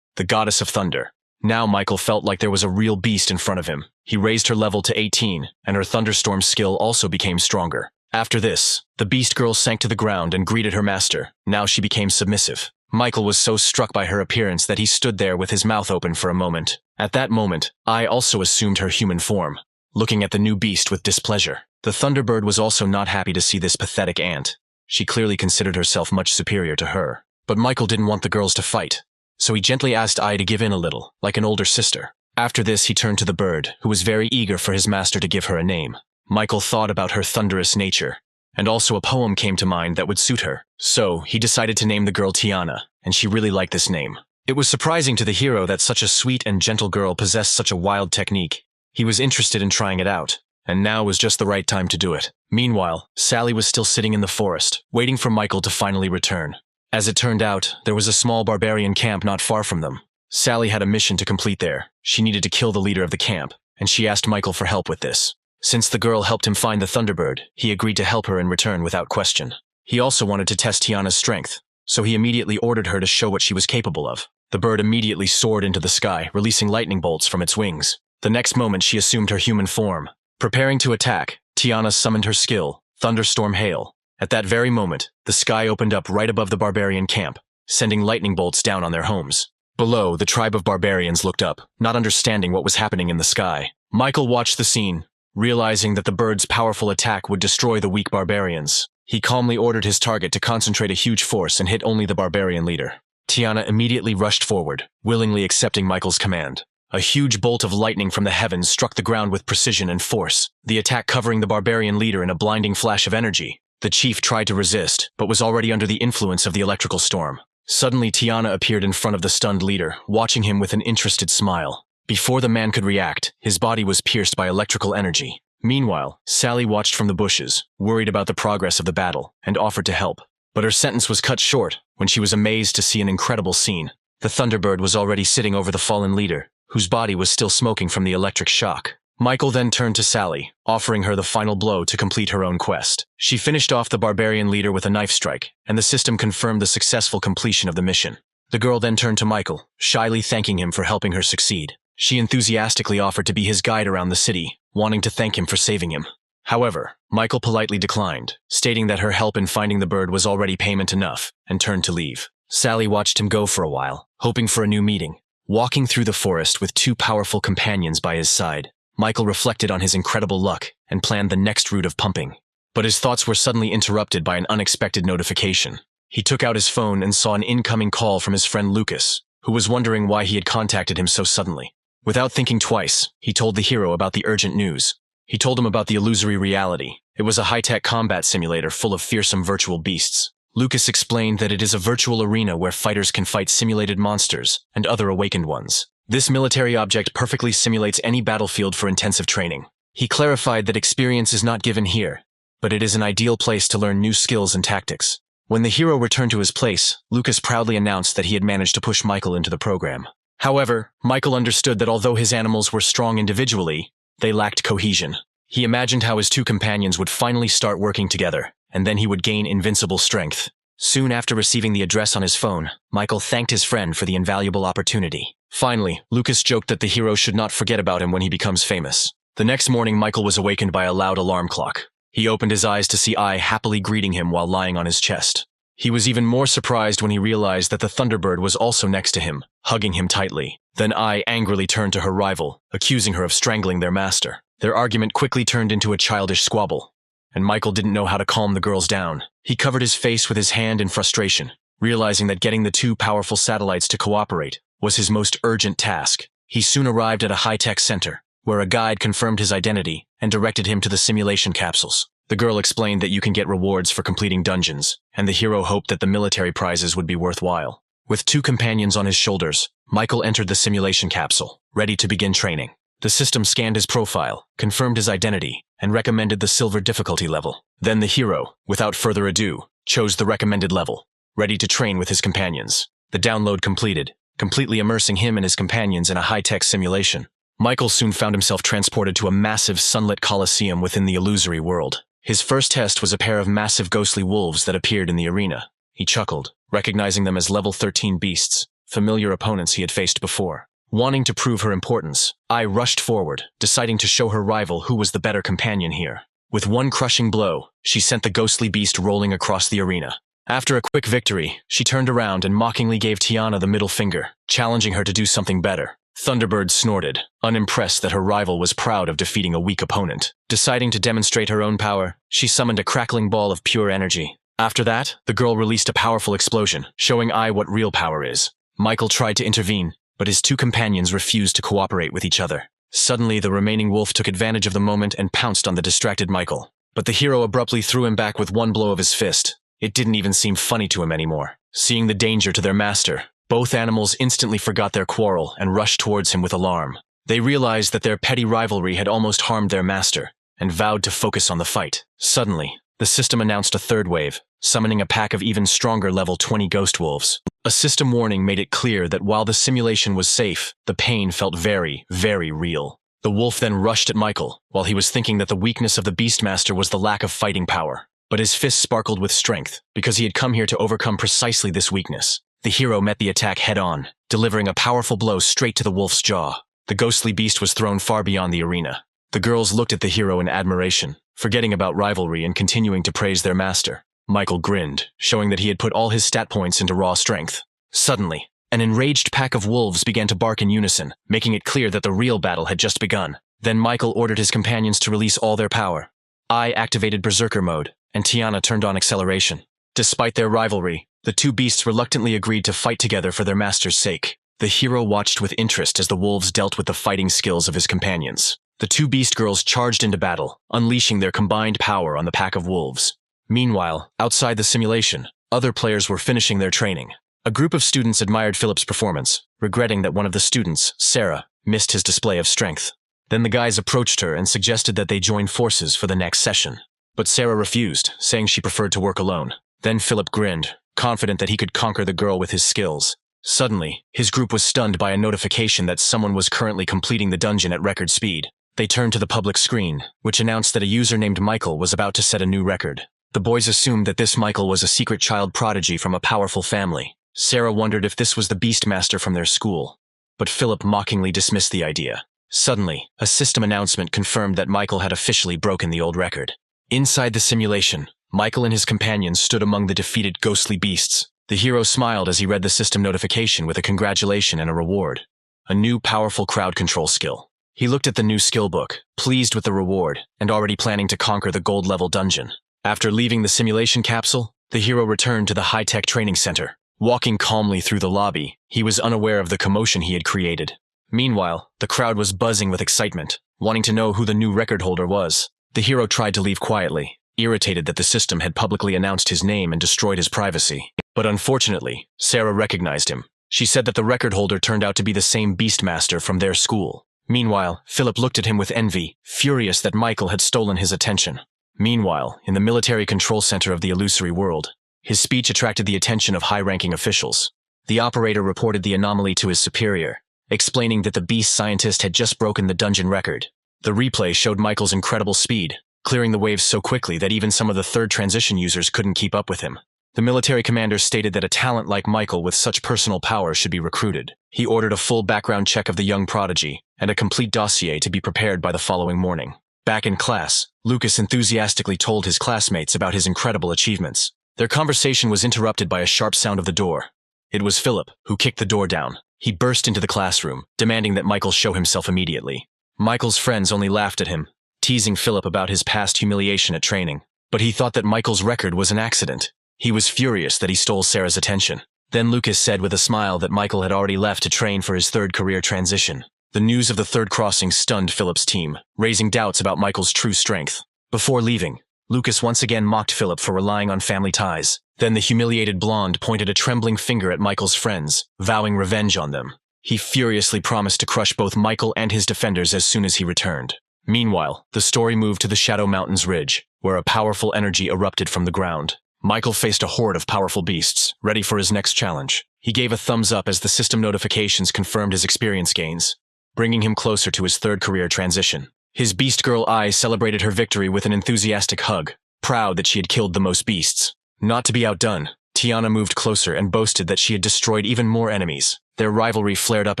the goddess of thunder. Now Michael felt like there was a real beast in front of him. He raised her level to 18, and her thunderstorm skill also became stronger. After this, the beast girl sank to the ground and greeted her master. Now she became submissive. Michael was so struck by her appearance that he stood there with his mouth open for a moment. At that moment, I also assumed her human form, looking at the new beast with displeasure. The Thunderbird was also not happy to see this pathetic ant. She clearly considered herself much superior to her. But Michael didn't want the girls to fight, so he gently asked Ai to give in a little, like an older sister. After this, he turned to the bird, who was very eager for his master to give her a name. Michael thought about her thunderous nature, and also a poem came to mind that would suit her. So, he decided to name the girl Tiana, and she really liked this name. It was surprising to the hero that such a sweet and gentle girl possessed such a wild technique. He was interested in trying it out, and now was just the right time to do it. Meanwhile, Sally was still sitting in the forest, waiting for Michael to finally return. As it turned out, there was a small barbarian camp not far from them. Sally had a mission to complete there. She needed to kill the leader of the camp, and she asked Michael for help with this. Since the girl helped him find the Thunderbird, he agreed to help her in return without question. He also wanted to test Tiana's strength, so he immediately ordered her to show what she was capable of. The bird immediately soared into the sky, releasing lightning bolts from its wings. The next moment she assumed her human form. Preparing to attack, Tiana summoned her skill, Thunderstorm Hail. At that very moment, the sky opened up right above the barbarian camp, sending lightning bolts down on their homes. Below, the tribe of barbarians looked up, not understanding what was happening in the sky. Michael watched the scene, realizing that the bird's powerful attack would destroy the weak barbarians. He calmly ordered his target to concentrate a huge force and hit only the barbarian leader. Tiana immediately rushed forward, willingly accepting Michael's command. A huge bolt of lightning from the heavens struck the ground with precision and force, the attack covering the barbarian leader in a blinding flash of energy. The chief tried to resist, but was already under the influence of the electrical storm. Suddenly, Tiana appeared in front of the stunned leader, watching him with an interested smile. Before the man could react, his body was pierced by electrical energy. Meanwhile, Sally watched from the bushes, worried about the progress of the battle, and offered to help. But her sentence was cut short when she was amazed to see an incredible scene. The Thunderbird was already sitting over the fallen leader, whose body was still smoking from the electric shock. Michael then turned to Sally, offering her the final blow to complete her own quest. She finished off the barbarian leader with a knife strike, and the system confirmed the successful completion of the mission. The girl then turned to Michael, shyly thanking him for helping her succeed. She enthusiastically offered to be his guide around the city, wanting to thank him for saving him. However, Michael politely declined, stating that her help in finding the bird was already payment enough, and turned to leave. Sally watched him go for a while, hoping for a new meeting. Walking through the forest with two powerful companions by his side, Michael reflected on his incredible luck and planned the next route of pumping. But his thoughts were suddenly interrupted by an unexpected notification. He took out his phone and saw an incoming call from his friend Lucas, who was wondering why he had contacted him so suddenly. Without thinking twice, he told the hero about the urgent news. He told him about the illusory reality. It was a high-tech combat simulator full of fearsome virtual beasts. Lucas explained that it is a virtual arena where fighters can fight simulated monsters and other awakened ones. This military object perfectly simulates any battlefield for intensive training. He clarified that experience is not given here, but it is an ideal place to learn new skills and tactics. When the hero returned to his place, Lucas proudly announced that he had managed to push Michael into the program. However, Michael understood that although his animals were strong individually, they lacked cohesion. He imagined how his two companions would finally start working together, and then he would gain invincible strength. Soon after receiving the address on his phone, Michael thanked his friend for the invaluable opportunity. Finally, Lucas joked that the hero should not forget about him when he becomes famous. The next morning, Michael was awakened by a loud alarm clock. He opened his eyes to see Ai happily greeting him while lying on his chest. He was even more surprised when he realized that the Thunderbird was also next to him, hugging him tightly. Then Ai angrily turned to her rival, accusing her of strangling their master. Their argument quickly turned into a childish squabble, and Michael didn't know how to calm the girls down. He covered his face with his hand in frustration, realizing that getting the two powerful satellites to cooperate was his most urgent task. He soon arrived at a high-tech center, where a guide confirmed his identity and directed him to the simulation capsules. The girl explained that you can get rewards for completing dungeons, and the hero hoped that the military prizes would be worthwhile. With two companions on his shoulders, Michael entered the simulation capsule, ready to begin training. The system scanned his profile, confirmed his identity, and recommended the silver difficulty level. Then the hero, without further ado, chose the recommended level, ready to train with his companions. The download completed, completely immersing him and his companions in a high-tech simulation. Michael soon found himself transported to a massive sunlit coliseum within the illusory world. His first test was a pair of massive ghostly wolves that appeared in the arena. He chuckled, recognizing them as level 13 beasts, familiar opponents he had faced before. Wanting to prove her importance, Ai rushed forward, deciding to show her rival who was the better companion here. With one crushing blow, she sent the ghostly beast rolling across the arena. After a quick victory, she turned around and mockingly gave Tiana the middle finger, challenging her to do something better. Thunderbird snorted, unimpressed that her rival was proud of defeating a weak opponent. Deciding to demonstrate her own power, she summoned a crackling ball of pure energy. After that, the girl released a powerful explosion, showing Ai what real power is. Michael tried to intervene, but his two companions refused to cooperate with each other. Suddenly, the remaining wolf took advantage of the moment and pounced on the distracted Michael. But the hero abruptly threw him back with one blow of his fist. It didn't even seem funny to him anymore. Seeing the danger to their master, both animals instantly forgot their quarrel and rushed towards him with alarm. They realized that their petty rivalry had almost harmed their master, and vowed to focus on the fight. Suddenly, the system announced a third wave, summoning a pack of even stronger level 20 ghost wolves. A system warning made it clear that while the simulation was safe, the pain felt very, very real. The wolf then rushed at Michael, while he was thinking that the weakness of the Beastmaster was the lack of fighting power. But his fists sparkled with strength, because he had come here to overcome precisely this weakness. The hero met the attack head-on, delivering a powerful blow straight to the wolf's jaw. The ghostly beast was thrown far beyond the arena. The girls looked at the hero in admiration, forgetting about rivalry and continuing to praise their master. Michael grinned, showing that he had put all his stat points into raw strength. Suddenly, an enraged pack of wolves began to bark in unison, making it clear that the real battle had just begun. Then Michael ordered his companions to release all their power. I activated Berserker mode, and Tiana turned on acceleration. Despite their rivalry, the two beasts reluctantly agreed to fight together for their master's sake. The hero watched with interest as the wolves dealt with the fighting skills of his companions. The two beast girls charged into battle, unleashing their combined power on the pack of wolves. Meanwhile, outside the simulation, other players were finishing their training. A group of students admired Philip's performance, regretting that one of the students, Sarah, missed his display of strength. Then the guys approached her and suggested that they join forces for the next session. But Sarah refused, saying she preferred to work alone. Then Philip grinned, confident that he could conquer the girl with his skills. Suddenly, his group was stunned by a notification that someone was currently completing the dungeon at record speed. They turned to the public screen, which announced that a user named Michael was about to set a new record. The boys assumed that this Michael was a secret child prodigy from a powerful family. Sarah wondered if this was the Beastmaster from their school. But Philip mockingly dismissed the idea. Suddenly, a system announcement confirmed that Michael had officially broken the old record. Inside the simulation, Michael and his companions stood among the defeated ghostly beasts. The hero smiled as he read the system notification with a congratulation and a reward. A new powerful crowd control skill. He looked at the new skill book, pleased with the reward, and already planning to conquer the gold-level dungeon. After leaving the simulation capsule, the hero returned to the high-tech training center. Walking calmly through the lobby, he was unaware of the commotion he had created. Meanwhile, the crowd was buzzing with excitement, wanting to know who the new record holder was. The hero tried to leave quietly, irritated that the system had publicly announced his name and destroyed his privacy. But unfortunately, Sarah recognized him. She said that the record holder turned out to be the same Beastmaster from their school. Meanwhile, Philip looked at him with envy, furious that Michael had stolen his attention. Meanwhile, in the military control center of the illusory world, his speech attracted the attention of high-ranking officials. The operator reported the anomaly to his superior, explaining that the beast scientist had just broken the dungeon record. The replay showed Michael's incredible speed, clearing the waves so quickly that even some of the third transition users couldn't keep up with him. The military commander stated that a talent like Michael with such personal power should be recruited. He ordered a full background check of the young prodigy, and a complete dossier to be prepared by the following morning. Back in class, Lucas enthusiastically told his classmates about his incredible achievements. Their conversation was interrupted by a sharp sound of the door. It was Philip, who kicked the door down. He burst into the classroom, demanding that Michael show himself immediately. Michael's friends only laughed at him, teasing Philip about his past humiliation at training. But he thought that Michael's record was an accident. He was furious that he stole Sarah's attention. Then Lucas said with a smile that Michael had already left to train for his third career transition. The news of the third crossing stunned Philip's team, raising doubts about Michael's true strength. Before leaving, Lucas once again mocked Philip for relying on family ties. Then the humiliated blonde pointed a trembling finger at Michael's friends, vowing revenge on them. He furiously promised to crush both Michael and his defenders as soon as he returned. Meanwhile, the story moved to the Shadow Mountains Ridge, where a powerful energy erupted from the ground. Michael faced a horde of powerful beasts, ready for his next challenge. He gave a thumbs up as the system notifications confirmed his experience gains, bringing him closer to his third career transition. His beast girl Ai celebrated her victory with an enthusiastic hug, proud that she had killed the most beasts. Not to be outdone, Tiana moved closer and boasted that she had destroyed even more enemies. Their rivalry flared up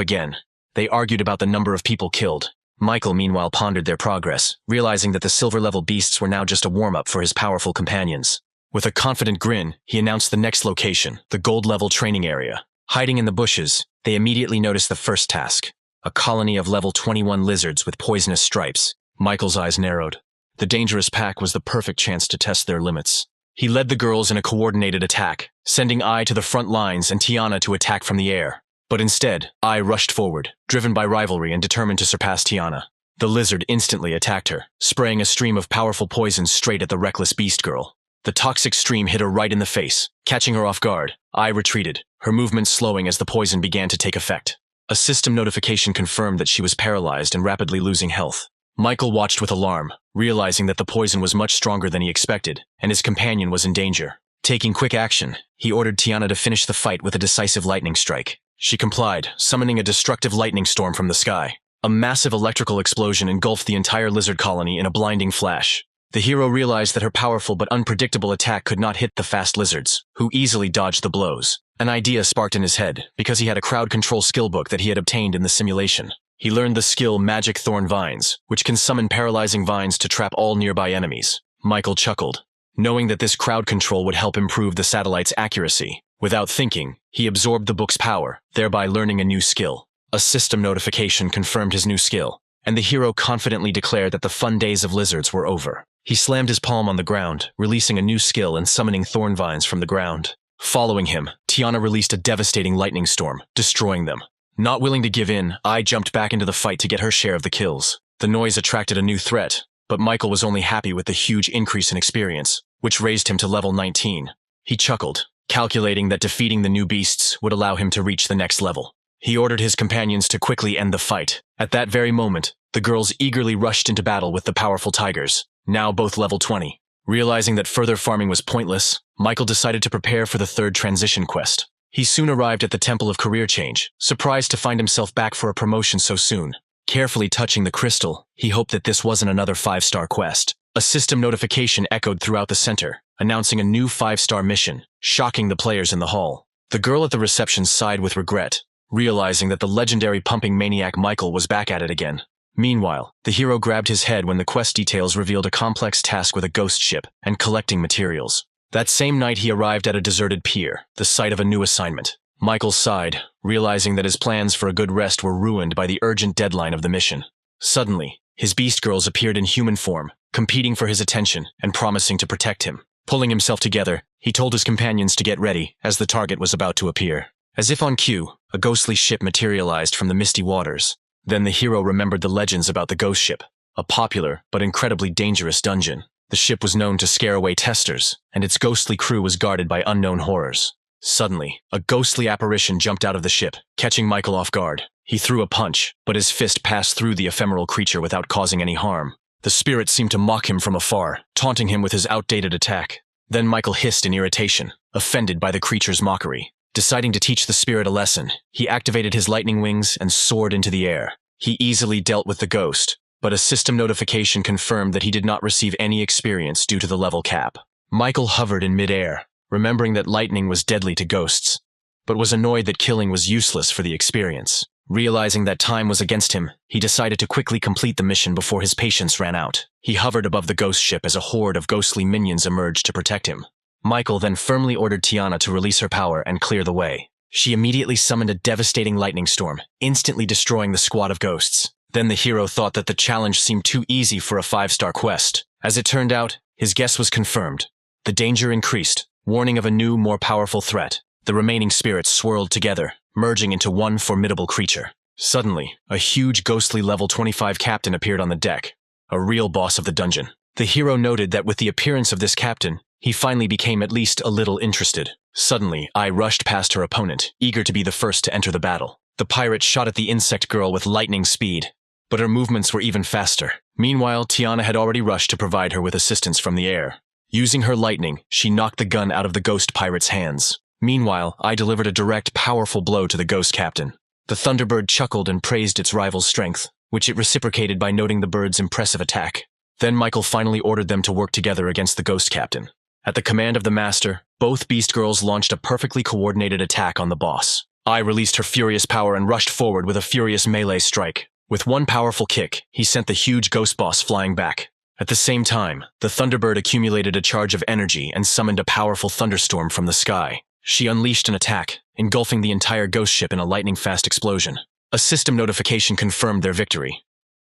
again. They argued about the number of people killed. Michael meanwhile pondered their progress, realizing that the silver-level beasts were now just a warm-up for his powerful companions. With a confident grin, he announced the next location, the gold-level training area. Hiding in the bushes, they immediately noticed the first task, a colony of level 21 lizards with poisonous stripes. Michael's eyes narrowed. The dangerous pack was the perfect chance to test their limits. He led the girls in a coordinated attack, sending Ai to the front lines and Tiana to attack from the air. But instead, Ai rushed forward, driven by rivalry and determined to surpass Tiana. The lizard instantly attacked her, spraying a stream of powerful poison straight at the reckless beast girl. The toxic stream hit her right in the face, catching her off guard. Ai retreated, her movements slowing as the poison began to take effect. A system notification confirmed that she was paralyzed and rapidly losing health. Michael watched with alarm, realizing that the poison was much stronger than he expected, and his companion was in danger. Taking quick action, he ordered Tiana to finish the fight with a decisive lightning strike. She complied, summoning a destructive lightning storm from the sky. A massive electrical explosion engulfed the entire lizard colony in a blinding flash. The hero realized that her powerful but unpredictable attack could not hit the fast lizards, who easily dodged the blows. An idea sparked in his head, because he had a crowd control skill book that he had obtained in the simulation. He learned the skill Magic Thorn Vines, which can summon paralyzing vines to trap all nearby enemies. Michael chuckled, knowing that this crowd control would help improve the satellite's accuracy. Without thinking, he absorbed the book's power, thereby learning a new skill. A system notification confirmed his new skill, and the hero confidently declared that the fun days of lizards were over. He slammed his palm on the ground, releasing a new skill and summoning thorn vines from the ground. Following him, Tiana released a devastating lightning storm, destroying them. Not willing to give in, Ai jumped back into the fight to get her share of the kills. The noise attracted a new threat, but Michael was only happy with the huge increase in experience, which raised him to level 19. He chuckled, calculating that defeating the new beasts would allow him to reach the next level. He ordered his companions to quickly end the fight. At that very moment, the girls eagerly rushed into battle with the powerful tigers, now both level 20. Realizing that further farming was pointless, Michael decided to prepare for the third transition quest. He soon arrived at the Temple of Career Change, surprised to find himself back for a promotion so soon. Carefully touching the crystal, he hoped that this wasn't another 5-star quest. A system notification echoed throughout the center, announcing a new 5-star mission, shocking the players in the hall. The girl at the reception sighed with regret, realizing that the legendary pumping maniac Michael was back at it again. Meanwhile, the hero grabbed his head when the quest details revealed a complex task with a ghost ship and collecting materials. That same night he arrived at a deserted pier, the site of a new assignment. Michael sighed, realizing that his plans for a good rest were ruined by the urgent deadline of the mission. Suddenly, his beast girls appeared in human form, competing for his attention and promising to protect him. Pulling himself together, he told his companions to get ready, as the target was about to appear. As if on cue, a ghostly ship materialized from the misty waters. Then the hero remembered the legends about the ghost ship, a popular but incredibly dangerous dungeon. The ship was known to scare away testers, and its ghostly crew was guarded by unknown horrors. Suddenly, a ghostly apparition jumped out of the ship, catching Michael off guard. He threw a punch, but his fist passed through the ephemeral creature without causing any harm. The spirit seemed to mock him from afar, taunting him with his outdated attack. Then Michael hissed in irritation, offended by the creature's mockery. Deciding to teach the spirit a lesson, he activated his lightning wings and soared into the air. He easily dealt with the ghost, but a system notification confirmed that he did not receive any experience due to the level cap. Michael hovered in mid-air, remembering that lightning was deadly to ghosts, but was annoyed that killing was useless for the experience. Realizing that time was against him, he decided to quickly complete the mission before his patience ran out. He hovered above the ghost ship as a horde of ghostly minions emerged to protect him. Michael then firmly ordered Tiana to release her power and clear the way. She immediately summoned a devastating lightning storm, instantly destroying the squad of ghosts. Then the hero thought that the challenge seemed too easy for a 5-star quest. As it turned out, his guess was confirmed. The danger increased, warning of a new, more powerful threat. The remaining spirits swirled together, merging into one formidable creature. Suddenly, a huge ghostly level 25 captain appeared on the deck, a real boss of the dungeon. The hero noted that with the appearance of this captain, he finally became at least a little interested. Suddenly, Ai rushed past her opponent, eager to be the first to enter the battle. The pirate shot at the insect girl with lightning speed, but her movements were even faster. Meanwhile, Tiana had already rushed to provide her with assistance from the air. Using her lightning, she knocked the gun out of the ghost pirate's hands. Meanwhile, Ai delivered a direct, powerful blow to the ghost captain. The Thunderbird chuckled and praised its rival's strength, which it reciprocated by noting the bird's impressive attack. Then Michael finally ordered them to work together against the ghost captain. At the command of the master, both beast girls launched a perfectly coordinated attack on the boss. Ai released her furious power and rushed forward with a furious melee strike. With one powerful kick, he sent the huge ghost boss flying back. At the same time, the Thunderbird accumulated a charge of energy and summoned a powerful thunderstorm from the sky. She unleashed an attack, engulfing the entire ghost ship in a lightning-fast explosion. A system notification confirmed their victory.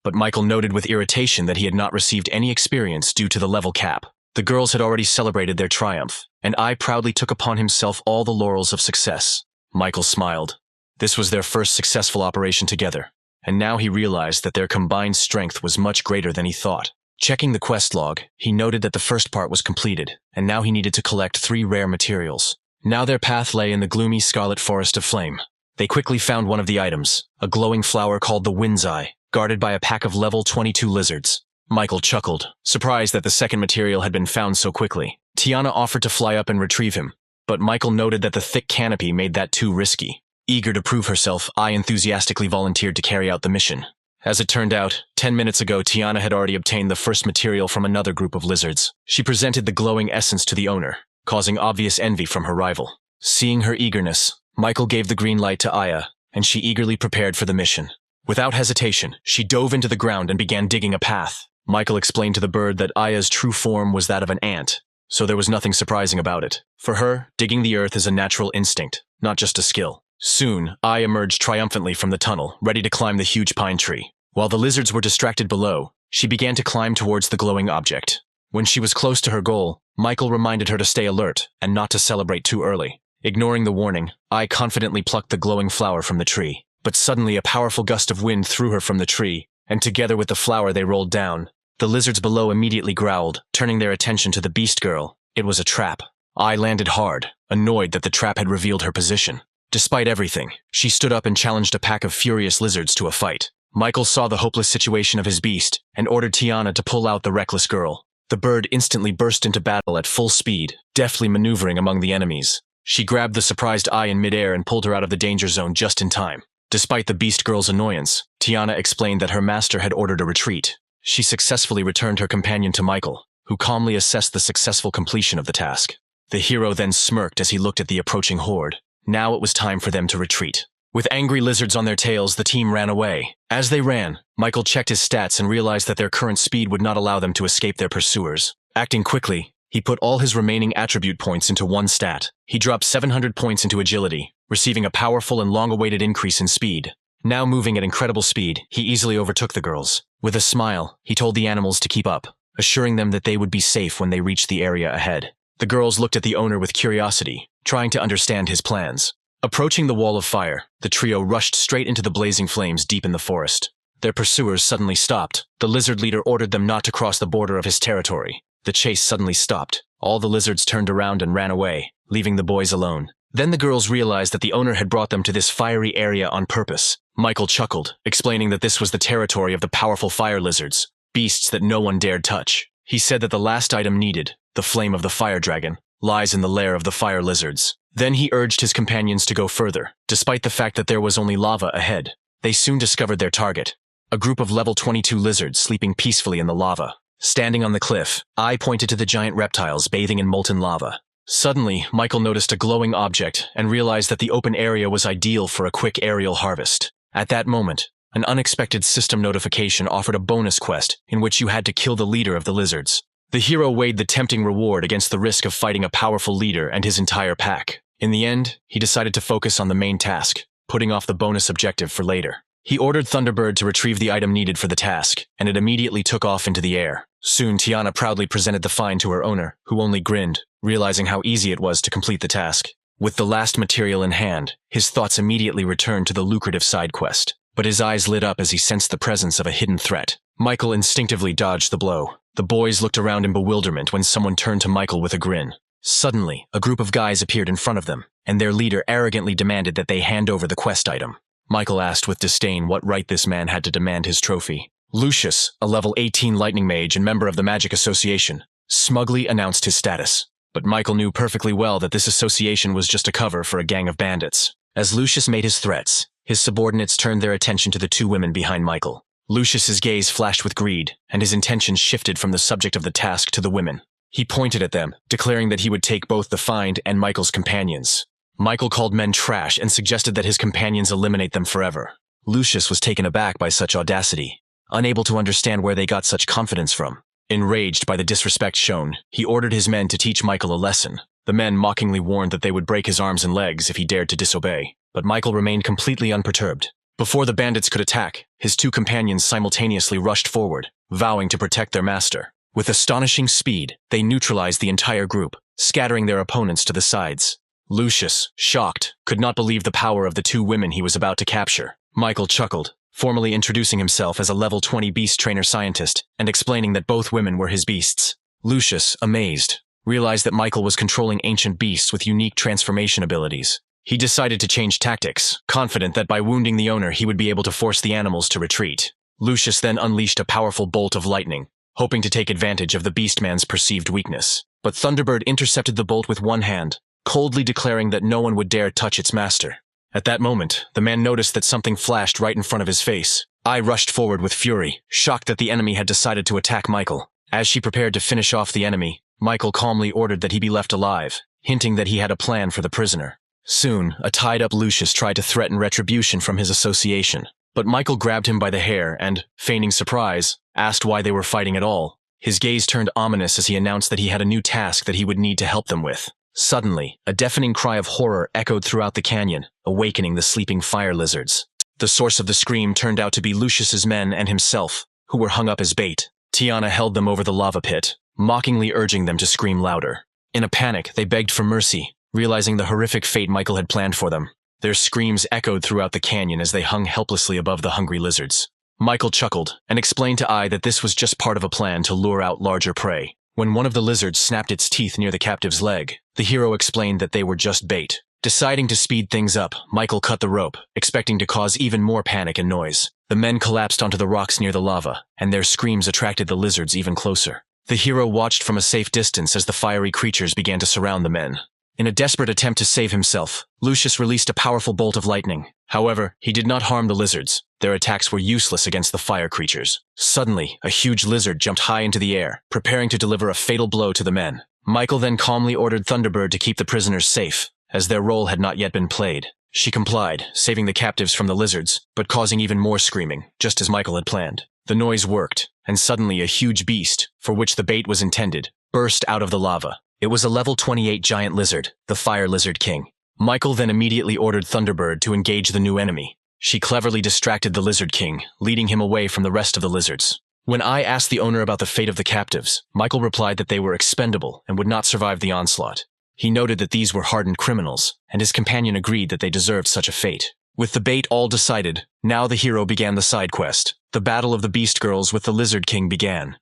But Michael noted with irritation that he had not received any experience due to the level cap. The girls had already celebrated their triumph, and Ai proudly took upon himself all the laurels of success. Michael smiled. This was their first successful operation together, and now he realized that their combined strength was much greater than he thought. Checking the quest log, he noted that the first part was completed, and now he needed to collect 3 rare materials. Now their path lay in the gloomy scarlet forest of flame. They quickly found one of the items, a glowing flower called the Wind's Eye, guarded by a pack of level 22 lizards. Michael chuckled, surprised that the second material had been found so quickly. Tiana offered to fly up and retrieve him, but Michael noted that the thick canopy made that too risky. Eager to prove herself, Ai enthusiastically volunteered to carry out the mission. As it turned out, 10 minutes ago, Tiana had already obtained the first material from another group of lizards. She presented the glowing essence to the owner, causing obvious envy from her rival. Seeing her eagerness, Michael gave the green light to Aya, and she eagerly prepared for the mission. Without hesitation, she dove into the ground and began digging a path. Michael explained to the bird that Aya's true form was that of an ant, so there was nothing surprising about it. For her, digging the earth is a natural instinct, not just a skill. Soon, Aya emerged triumphantly from the tunnel, ready to climb the huge pine tree. While the lizards were distracted below, she began to climb towards the glowing object. When she was close to her goal, Michael reminded her to stay alert and not to celebrate too early. Ignoring the warning, Aya confidently plucked the glowing flower from the tree. But suddenly a powerful gust of wind threw her from the tree, and together with the flower they rolled down. The lizards below immediately growled, turning their attention to the beast girl. It was a trap. Aya landed hard, annoyed that the trap had revealed her position. Despite everything, she stood up and challenged a pack of furious lizards to a fight. Michael saw the hopeless situation of his beast and ordered Tiana to pull out the reckless girl. The bird instantly burst into battle at full speed, deftly maneuvering among the enemies. She grabbed the surprised Aya in midair and pulled her out of the danger zone just in time. Despite the beast girl's annoyance, Tiana explained that her master had ordered a retreat. She successfully returned her companion to Michael, who calmly assessed the successful completion of the task. The hero then smirked as he looked at the approaching horde. Now it was time for them to retreat. With angry lizards on their tails, the team ran away. As they ran, Michael checked his stats and realized that their current speed would not allow them to escape their pursuers. Acting quickly, he put all his remaining attribute points into one stat. He dropped 700 points into agility, receiving a powerful and long-awaited increase in speed. Now moving at incredible speed, he easily overtook the girls. With a smile, he told the animals to keep up, assuring them that they would be safe when they reached the area ahead. The girls looked at the owner with curiosity, trying to understand his plans. Approaching the wall of fire, the trio rushed straight into the blazing flames deep in the forest. Their pursuers suddenly stopped. The lizard leader ordered them not to cross the border of his territory. The chase suddenly stopped. All the lizards turned around and ran away, leaving the boys alone. Then the girls realized that the owner had brought them to this fiery area on purpose. Michael chuckled, explaining that this was the territory of the powerful fire lizards, beasts that no one dared touch. He said that the last item needed, the flame of the fire dragon, lies in the lair of the fire lizards. Then he urged his companions to go further, despite the fact that there was only lava ahead. They soon discovered their target, a group of level 22 lizards sleeping peacefully in the lava. Standing on the cliff, Eye pointed to the giant reptiles bathing in molten lava. Suddenly, Michael noticed a glowing object and realized that the open area was ideal for a quick aerial harvest. At that moment, an unexpected system notification offered a bonus quest in which you had to kill the leader of the lizards. The hero weighed the tempting reward against the risk of fighting a powerful leader and his entire pack. In the end, he decided to focus on the main task, putting off the bonus objective for later. He ordered Thunderbird to retrieve the item needed for the task, and it immediately took off into the air. Soon, Tiana proudly presented the find to her owner, who only grinned, realizing how easy it was to complete the task. With the last material in hand, his thoughts immediately returned to the lucrative side quest. But his eyes lit up as he sensed the presence of a hidden threat. Michael instinctively dodged the blow. The boys looked around in bewilderment when someone turned to Michael with a grin. Suddenly, a group of guys appeared in front of them, and their leader arrogantly demanded that they hand over the quest item. Michael asked with disdain what right this man had to demand his trophy. Lucius, a level 18 lightning mage and member of the Magic Association, smugly announced his status. But Michael knew perfectly well that this association was just a cover for a gang of bandits. As Lucius made his threats, his subordinates turned their attention to the two women behind Michael. Lucius's gaze flashed with greed, and his intentions shifted from the subject of the task to the women. He pointed at them, declaring that he would take both the find and Michael's companions. Michael called men trash and suggested that his companions eliminate them forever. Lucius was taken aback by such audacity, unable to understand where they got such confidence from. Enraged by the disrespect shown, he ordered his men to teach Michael a lesson. The men mockingly warned that they would break his arms and legs if he dared to disobey, but Michael remained completely unperturbed. Before the bandits could attack, his two companions simultaneously rushed forward, vowing to protect their master. With astonishing speed, they neutralized the entire group, scattering their opponents to the sides. Lucius, shocked, could not believe the power of the two women he was about to capture. Michael chuckled, formally introducing himself as a level 20 beast trainer scientist and explaining that both women were his beasts. Lucius, amazed, realized that Michael was controlling ancient beasts with unique transformation abilities. He decided to change tactics, confident that by wounding the owner he would be able to force the animals to retreat. Lucius then unleashed a powerful bolt of lightning, hoping to take advantage of the beastman's perceived weakness. But Thunderbird intercepted the bolt with one hand, coldly declaring that no one would dare touch its master. At that moment, the man noticed that something flashed right in front of his face. Ai rushed forward with fury, shocked that the enemy had decided to attack Michael. As she prepared to finish off the enemy, Michael calmly ordered that he be left alive, hinting that he had a plan for the prisoner. Soon, a tied-up Lucius tried to threaten retribution from his association, but Michael grabbed him by the hair and, feigning surprise, asked why they were fighting at all. His gaze turned ominous as he announced that he had a new task that he would need to help them with. Suddenly, a deafening cry of horror echoed throughout the canyon, awakening the sleeping fire lizards. The source of the scream turned out to be Lucius's men and himself, who were hung up as bait. Tiana held them over the lava pit, mockingly urging them to scream louder. In a panic, they begged for mercy, realizing the horrific fate Michael had planned for them. Their screams echoed throughout the canyon as they hung helplessly above the hungry lizards. Michael chuckled and explained to Ai that this was just part of a plan to lure out larger prey. When one of the lizards snapped its teeth near the captive's leg, the hero explained that they were just bait. Deciding to speed things up, Michael cut the rope, expecting to cause even more panic and noise. The men collapsed onto the rocks near the lava, and their screams attracted the lizards even closer. The hero watched from a safe distance as the fiery creatures began to surround the men. In a desperate attempt to save himself, Lucius released a powerful bolt of lightning. However, he did not harm the lizards. Their attacks were useless against the fire creatures. Suddenly, a huge lizard jumped high into the air, preparing to deliver a fatal blow to the men. Michael then calmly ordered Thunderbird to keep the prisoners safe, as their role had not yet been played. She complied, saving the captives from the lizards, but causing even more screaming, just as Michael had planned. The noise worked, and suddenly a huge beast, for which the bait was intended, burst out of the lava. It was a level 28 giant lizard, the Fire Lizard King. Michael then immediately ordered Thunderbird to engage the new enemy. She cleverly distracted the Lizard King, leading him away from the rest of the lizards. When Ai asked the owner about the fate of the captives, Michael replied that they were expendable and would not survive the onslaught. He noted that these were hardened criminals, and his companion agreed that they deserved such a fate. With the bait all decided, now the hero began the side quest. The battle of the Beast Girls with the Lizard King began.